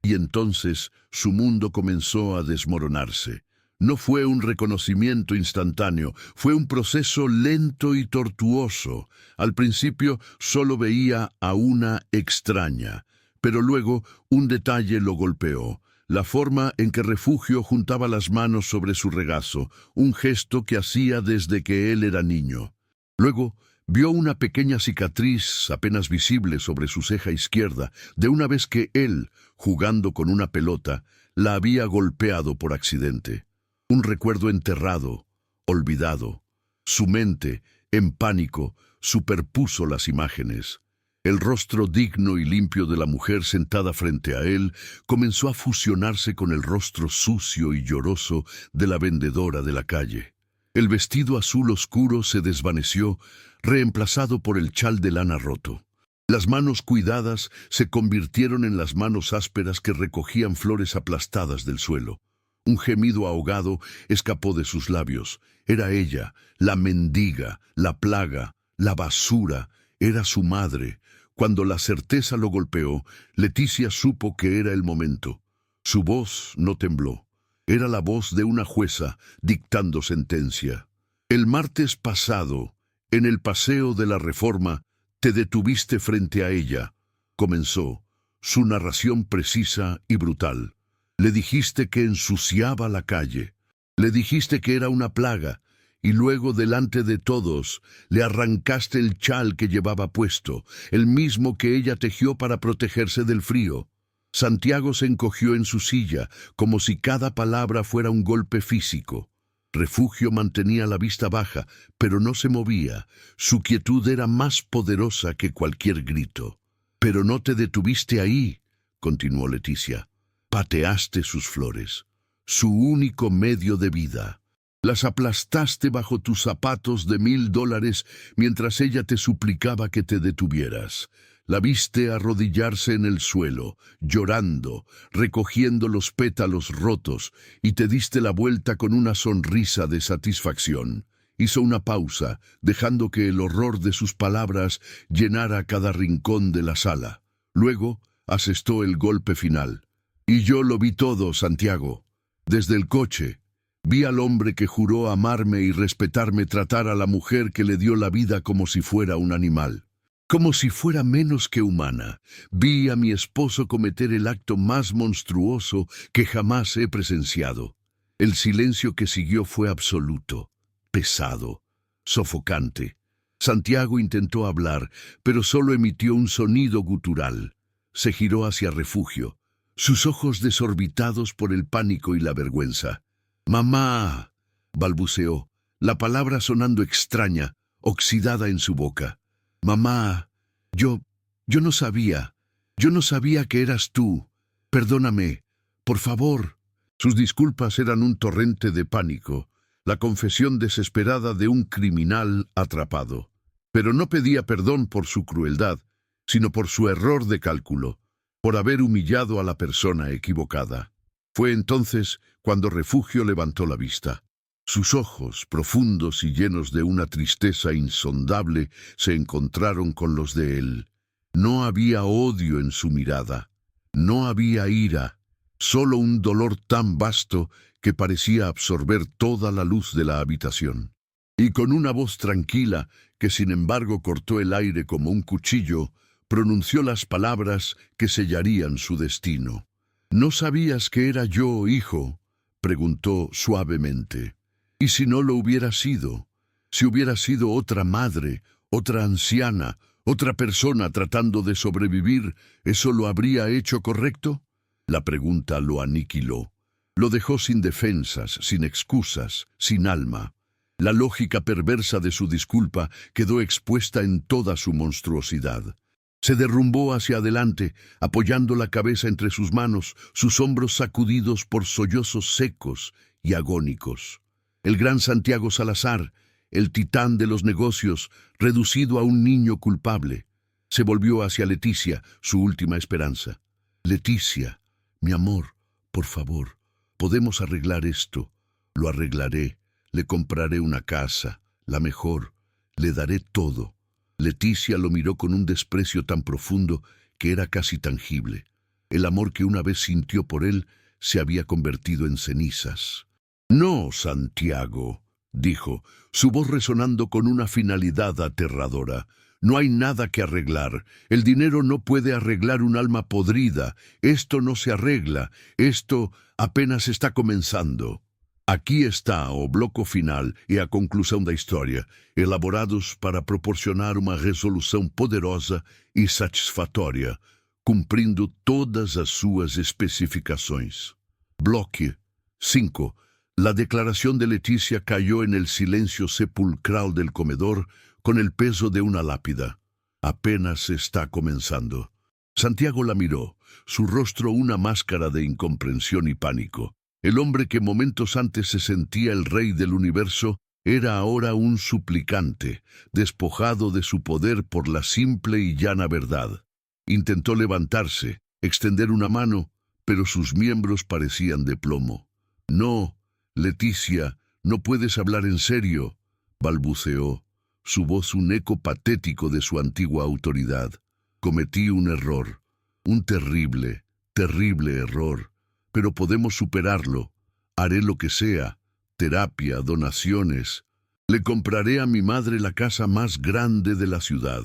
Y entonces su mundo comenzó a desmoronarse. No fue un reconocimiento instantáneo, fue un proceso lento y tortuoso. Al principio solo veía a una extraña, pero luego un detalle lo golpeó. La forma en que Refugio juntaba las manos sobre su regazo, un gesto que hacía desde que él era niño. Luego vio una pequeña cicatriz apenas visible sobre su ceja izquierda, de una vez que él, jugando con una pelota, la había golpeado por accidente. Un recuerdo enterrado, olvidado. Su mente, en pánico, superpuso las imágenes. El rostro digno y limpio de la mujer sentada frente a él comenzó a fusionarse con el rostro sucio y lloroso de la vendedora de la calle. El vestido azul oscuro se desvaneció, reemplazado por el chal de lana roto. Las manos cuidadas se convirtieron en las manos ásperas que recogían flores aplastadas del suelo. Un gemido ahogado escapó de sus labios. Era ella, la mendiga, la plaga, la basura. Era su madre. Cuando la certeza lo golpeó, Leticia supo que era el momento. Su voz no tembló. Era la voz de una jueza dictando sentencia. El martes pasado, en el Paseo de la Reforma, te detuviste frente a ella, comenzó, su narración precisa y brutal. Le dijiste que ensuciaba la calle, le dijiste que era una plaga, y luego delante de todos le arrancaste el chal que llevaba puesto, el mismo que ella tejió para protegerse del frío. Santiago se encogió en su silla, como si cada palabra fuera un golpe físico. Refugio mantenía la vista baja, pero no se movía. Su quietud era más poderosa que cualquier grito. «Pero no te detuviste ahí», continuó Leticia. «Pateaste sus flores, su único medio de vida. Las aplastaste bajo tus zapatos de $1000 mientras ella te suplicaba que te detuvieras. La viste arrodillarse en el suelo, llorando, recogiendo los pétalos rotos, y te diste la vuelta con una sonrisa de satisfacción. Hizo una pausa, dejando que el horror de sus palabras llenara cada rincón de la sala. Luego asestó el golpe final. «Y yo lo vi todo, Santiago. Desde el coche. Vi al hombre que juró amarme y respetarme tratar a la mujer que le dio la vida como si fuera un animal. Como si fuera menos que humana. Vi a mi esposo cometer el acto más monstruoso que jamás he presenciado. El silencio que siguió fue absoluto, pesado, sofocante. Santiago intentó hablar, pero solo emitió un sonido gutural. Se giró hacia Refugio, sus ojos desorbitados por el pánico y la vergüenza. «Mamá», balbuceó, la palabra sonando extraña, oxidada en su boca. «Mamá, yo no sabía que eras tú. Perdóname, por favor». Sus disculpas eran un torrente de pánico, la confesión desesperada de un criminal atrapado. Pero no pedía perdón por su crueldad, sino por su error de cálculo, por haber humillado a la persona equivocada. Fue entonces cuando Refugio levantó la vista. Sus ojos, profundos y llenos de una tristeza insondable, se encontraron con los de él. No había odio en su mirada, no había ira, solo un dolor tan vasto que parecía absorber toda la luz de la habitación. Y con una voz tranquila, que sin embargo cortó el aire como un cuchillo, pronunció las palabras que sellarían su destino. «¿No sabías que era yo, hijo?», preguntó suavemente. «¿Y si no lo hubiera sido? Si hubiera sido otra madre, otra anciana, otra persona tratando de sobrevivir, ¿eso lo habría hecho correcto?». La pregunta lo aniquiló. Lo dejó sin defensas, sin excusas, sin alma. La lógica perversa de su disculpa quedó expuesta en toda su monstruosidad. Se derrumbó hacia adelante, apoyando la cabeza entre sus manos, sus hombros sacudidos por sollozos secos y agónicos. El gran Santiago Salazar, el titán de los negocios, reducido a un niño culpable, se volvió hacia Leticia, su última esperanza. «Leticia, mi amor, por favor, podemos arreglar esto. Lo arreglaré, le compraré una casa, la mejor, le daré todo». Leticia lo miró con un desprecio tan profundo que era casi tangible. El amor que una vez sintió por él se había convertido en cenizas. «No, Santiago», dijo, su voz resonando con una finalidad aterradora. «No hay nada que arreglar. El dinero no puede arreglar un alma podrida. Esto no se arregla. Esto apenas está comenzando. Aqui está o bloco final e a conclusão da história, elaborados para proporcionar uma resolução poderosa e satisfatória, cumprindo todas as suas especificações. Bloque 5. La declaración de Leticia cayó en el silencio sepulcral del comedor con el peso de una lápida. Apenas está comenzando. Santiago la miró, su rostro una máscara de incomprensión y pánico. El hombre que momentos antes se sentía el rey del universo, Era ahora un suplicante, despojado de su poder por la simple y llana verdad. Intentó levantarse, extender una mano, pero sus miembros parecían de plomo. «No, Leticia, no puedes hablar en serio», balbuceó, su voz un eco patético de su antigua autoridad. «Cometí un error, un terrible, terrible error, pero podemos superarlo. Haré lo que sea, terapia, donaciones. Le compraré a mi madre la casa más grande de la ciudad.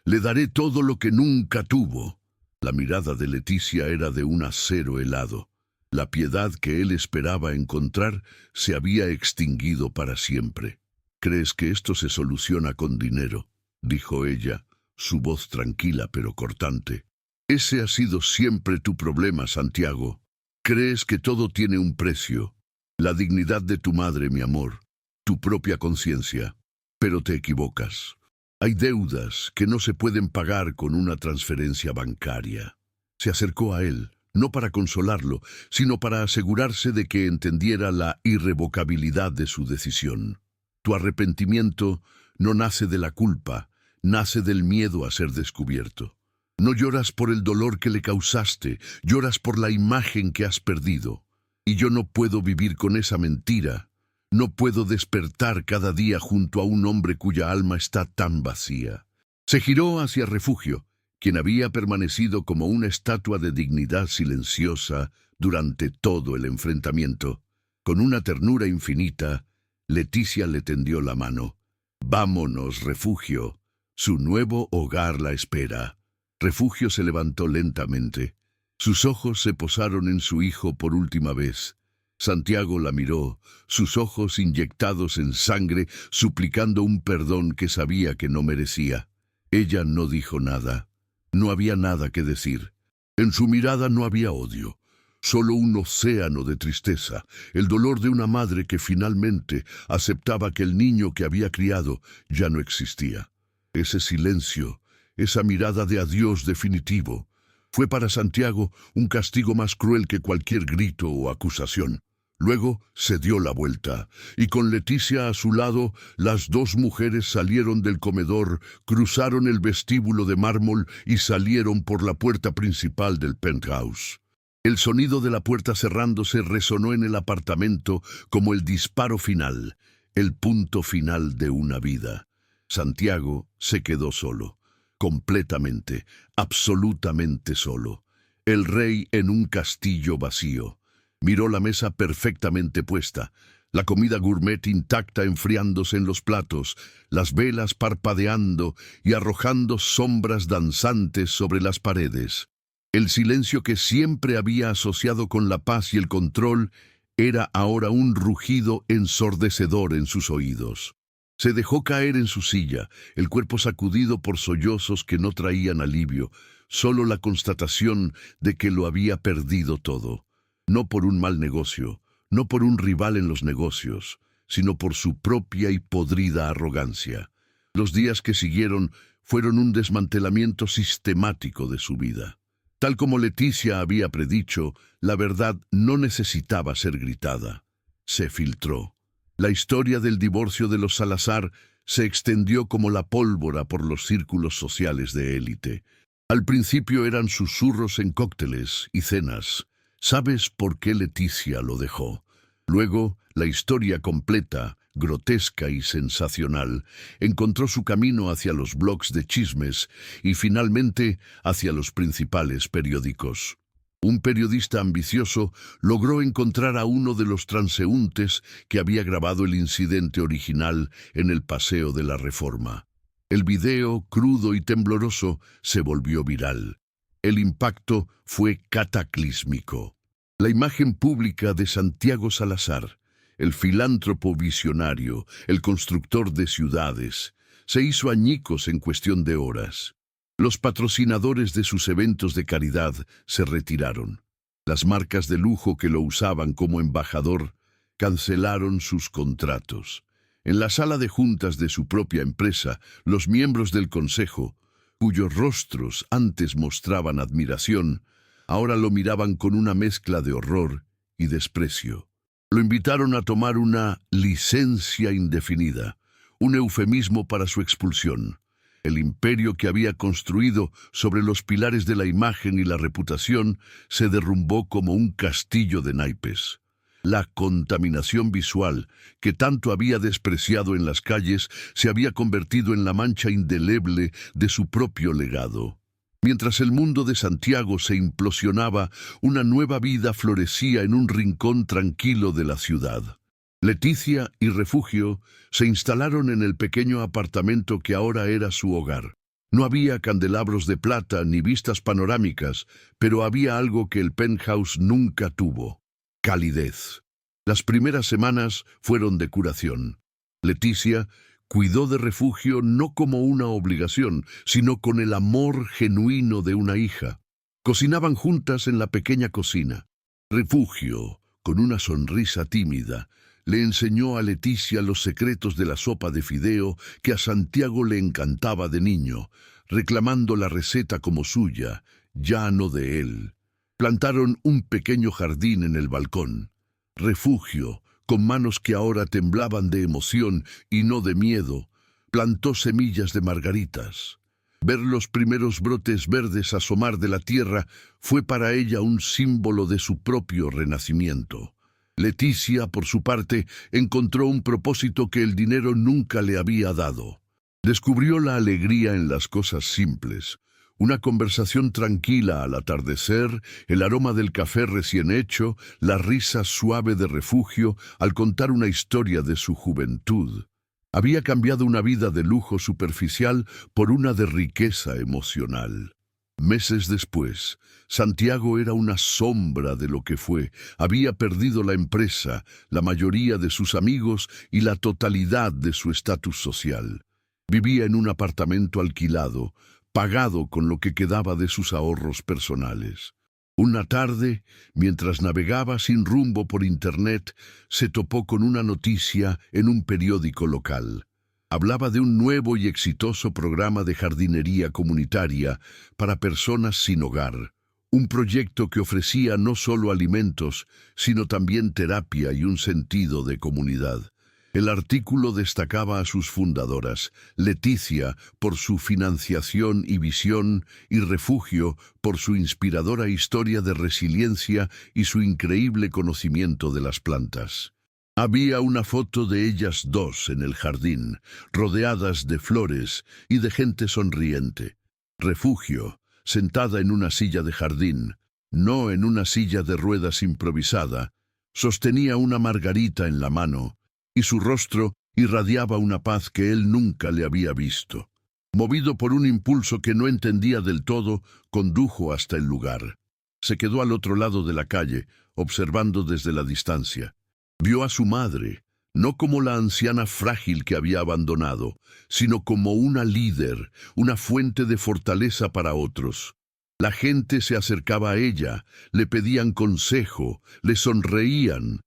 Le daré todo lo que nunca tuvo». La mirada de Leticia era de un acero helado. La piedad que él esperaba encontrar se había extinguido para siempre. «¿Crees que esto se soluciona con dinero?», dijo ella, su voz tranquila pero cortante. «Ese ha sido siempre tu problema, Santiago. Crees que todo tiene un precio. La dignidad de tu madre, mi amor, tu propia conciencia. Pero te equivocas. Hay deudas que no se pueden pagar con una transferencia bancaria». Se acercó a él, no para consolarlo, sino para asegurarse de que entendiera la irrevocabilidad de su decisión. «Tu arrepentimiento no nace de la culpa, nace del miedo a ser descubierto. No lloras por el dolor que le causaste, lloras por la imagen que has perdido. Y yo no puedo vivir con esa mentira. No puedo despertar cada día junto a un hombre cuya alma está tan vacía». Se giró hacia Refugio, quien había permanecido como una estatua de dignidad silenciosa durante todo el enfrentamiento. Con una ternura infinita, Leticia le tendió la mano. «Vámonos, Refugio. Su nuevo hogar la espera». Refugio se levantó lentamente. Sus ojos se posaron en su hijo por última vez. Santiago la miró, sus ojos inyectados en sangre, suplicando un perdón que sabía que no merecía. Ella no dijo nada. No había nada que decir. En su mirada no había odio, solo un océano de tristeza, el dolor de una madre que finalmente aceptaba que el niño que había criado ya no existía. Ese silencio, esa mirada de adiós definitivo, fue para Santiago un castigo más cruel que cualquier grito o acusación. Luego se dio la vuelta, y con Leticia a su lado, las dos mujeres salieron del comedor, cruzaron el vestíbulo de mármol y salieron por la puerta principal del penthouse. El sonido de la puerta cerrándose resonó en el apartamento como el disparo final, el punto final de una vida. Santiago se quedó solo, completamente, absolutamente solo. El rey en un castillo vacío. Miró la mesa perfectamente puesta, la comida gourmet intacta enfriándose en los platos, las velas parpadeando y arrojando sombras danzantes sobre las paredes. El silencio que siempre había asociado con la paz y el control era ahora un rugido ensordecedor en sus oídos. Se dejó caer en su silla, el cuerpo sacudido por sollozos que no traían alivio, solo la constatación de que lo había perdido todo. No por un mal negocio, no por un rival en los negocios, sino por su propia y podrida arrogancia. Los días que siguieron fueron un desmantelamiento sistemático de su vida. Tal como Leticia había predicho, la verdad no necesitaba ser gritada. Se filtró. La historia del divorcio de los Salazar se extendió como la pólvora por los círculos sociales de élite. Al principio eran susurros en cócteles y cenas. ¿Sabes por qué Leticia lo dejó? Luego, la historia completa, grotesca y sensacional, encontró su camino hacia los blogs de chismes y finalmente hacia los principales periódicos. Un periodista ambicioso logró encontrar a uno de los transeúntes que había grabado el incidente original en el Paseo de la Reforma. El video, crudo y tembloroso, se volvió viral. El impacto fue cataclísmico. La imagen pública de Santiago Salazar, el filántropo visionario, el constructor de ciudades, se hizo añicos en cuestión de horas. Los patrocinadores de sus eventos de caridad se retiraron. Las marcas de lujo que lo usaban como embajador cancelaron sus contratos. En la sala de juntas de su propia empresa, los miembros del consejo, cuyos rostros antes mostraban admiración, ahora lo miraban con una mezcla de horror y desprecio. Lo invitaron a tomar una licencia indefinida, un eufemismo para su expulsión. El imperio que había construido sobre los pilares de la imagen y la reputación se derrumbó como un castillo de naipes. La contaminación visual, que tanto había despreciado en las calles, se había convertido en la mancha indeleble de su propio legado. Mientras el mundo de Santiago se implosionaba, una nueva vida florecía en un rincón tranquilo de la ciudad. Leticia y Refugio se instalaron en el pequeño apartamento que ahora era su hogar. No había candelabros de plata ni vistas panorámicas, pero había algo que el penthouse nunca tuvo: calidez. Las primeras semanas fueron de curación. Leticia cuidó de Refugio no como una obligación, sino con el amor genuino de una hija. Cocinaban juntas en la pequeña cocina. Refugio, con una sonrisa tímida, le enseñó a Leticia los secretos de la sopa de fideo que a Santiago le encantaba de niño, reclamando la receta como suya, ya no de él. Plantaron un pequeño jardín en el balcón. Refugio, con manos que ahora temblaban de emoción y no de miedo, plantó semillas de margaritas. Ver los primeros brotes verdes asomar de la tierra fue para ella un símbolo de su propio renacimiento. Leticia, por su parte, encontró un propósito que el dinero nunca le había dado. Descubrió la alegría en las cosas simples. Una conversación tranquila al atardecer, el aroma del café recién hecho, la risa suave de Refugio al contar una historia de su juventud. Había cambiado una vida de lujo superficial por una de riqueza emocional. Meses después, Santiago era una sombra de lo que fue. Había perdido la empresa, la mayoría de sus amigos y la totalidad de su estatus social. Vivía en un apartamento alquilado, pagado con lo que quedaba de sus ahorros personales. Una tarde, mientras navegaba sin rumbo por internet, se topó con una noticia en un periódico local. Hablaba de un nuevo y exitoso programa de jardinería comunitaria para personas sin hogar. Un proyecto que ofrecía no solo alimentos, sino también terapia y un sentido de comunidad. El artículo destacaba a sus fundadoras, Leticia por su financiación y visión, y Refugio por su inspiradora historia de resiliencia y su increíble conocimiento de las plantas. Había una foto de ellas dos en el jardín, rodeadas de flores y de gente sonriente. Refugio, sentada en una silla de jardín, no en una silla de ruedas improvisada, sostenía una margarita en la mano, y su rostro irradiaba una paz que él nunca le había visto. Movido por un impulso que no entendía del todo, condujo hasta el lugar. Se quedó al otro lado de la calle, observando desde la distancia. Vio a su madre, no como la anciana frágil que había abandonado, sino como una líder, una fuente de fortaleza para otros. La gente se acercaba a ella, le pedían consejo, le sonreían.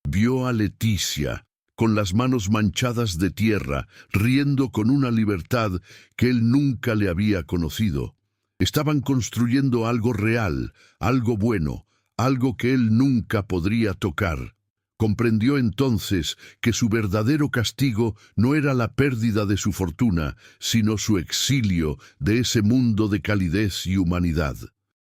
Vio a Leticia, con las manos manchadas de tierra, riendo con una libertad que él nunca le había conocido. Estaban construyendo algo real, algo bueno, algo que él nunca podría tocar. Comprendió entonces que su verdadero castigo no era la pérdida de su fortuna, sino su exilio de ese mundo de calidez y humanidad.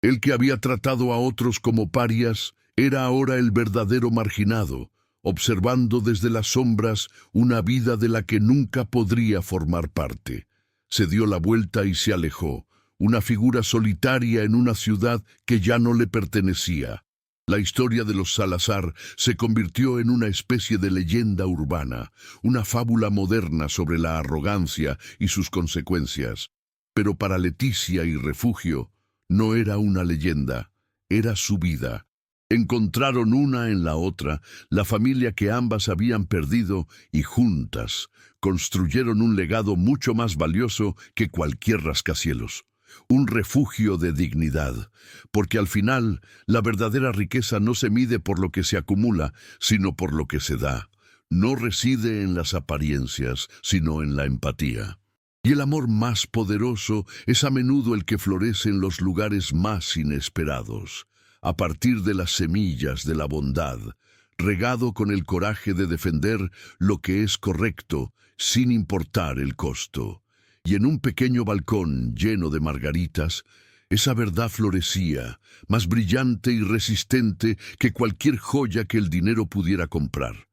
El que había tratado a otros como parias era ahora el verdadero marginado, observando desde las sombras una vida de la que nunca podría formar parte. Se dio la vuelta y se alejó, una figura solitaria en una ciudad que ya no le pertenecía. La historia de los Salazar se convirtió en una especie de leyenda urbana, una fábula moderna sobre la arrogancia y sus consecuencias. Pero para Leticia y Refugio no era una leyenda, era su vida. Encontraron una en la otra la familia que ambas habían perdido y juntas construyeron un legado mucho más valioso que cualquier rascacielos. Un refugio de dignidad, porque al final la verdadera riqueza no se mide por lo que se acumula, sino por lo que se da. No reside en las apariencias, sino en la empatía. Y el amor más poderoso es a menudo el que florece en los lugares más inesperados, a partir de las semillas de la bondad, regado con el coraje de defender lo que es correcto, sin importar el costo. Y en un pequeño balcón lleno de margaritas, esa verdad florecía, más brillante y resistente que cualquier joya que el dinero pudiera comprar.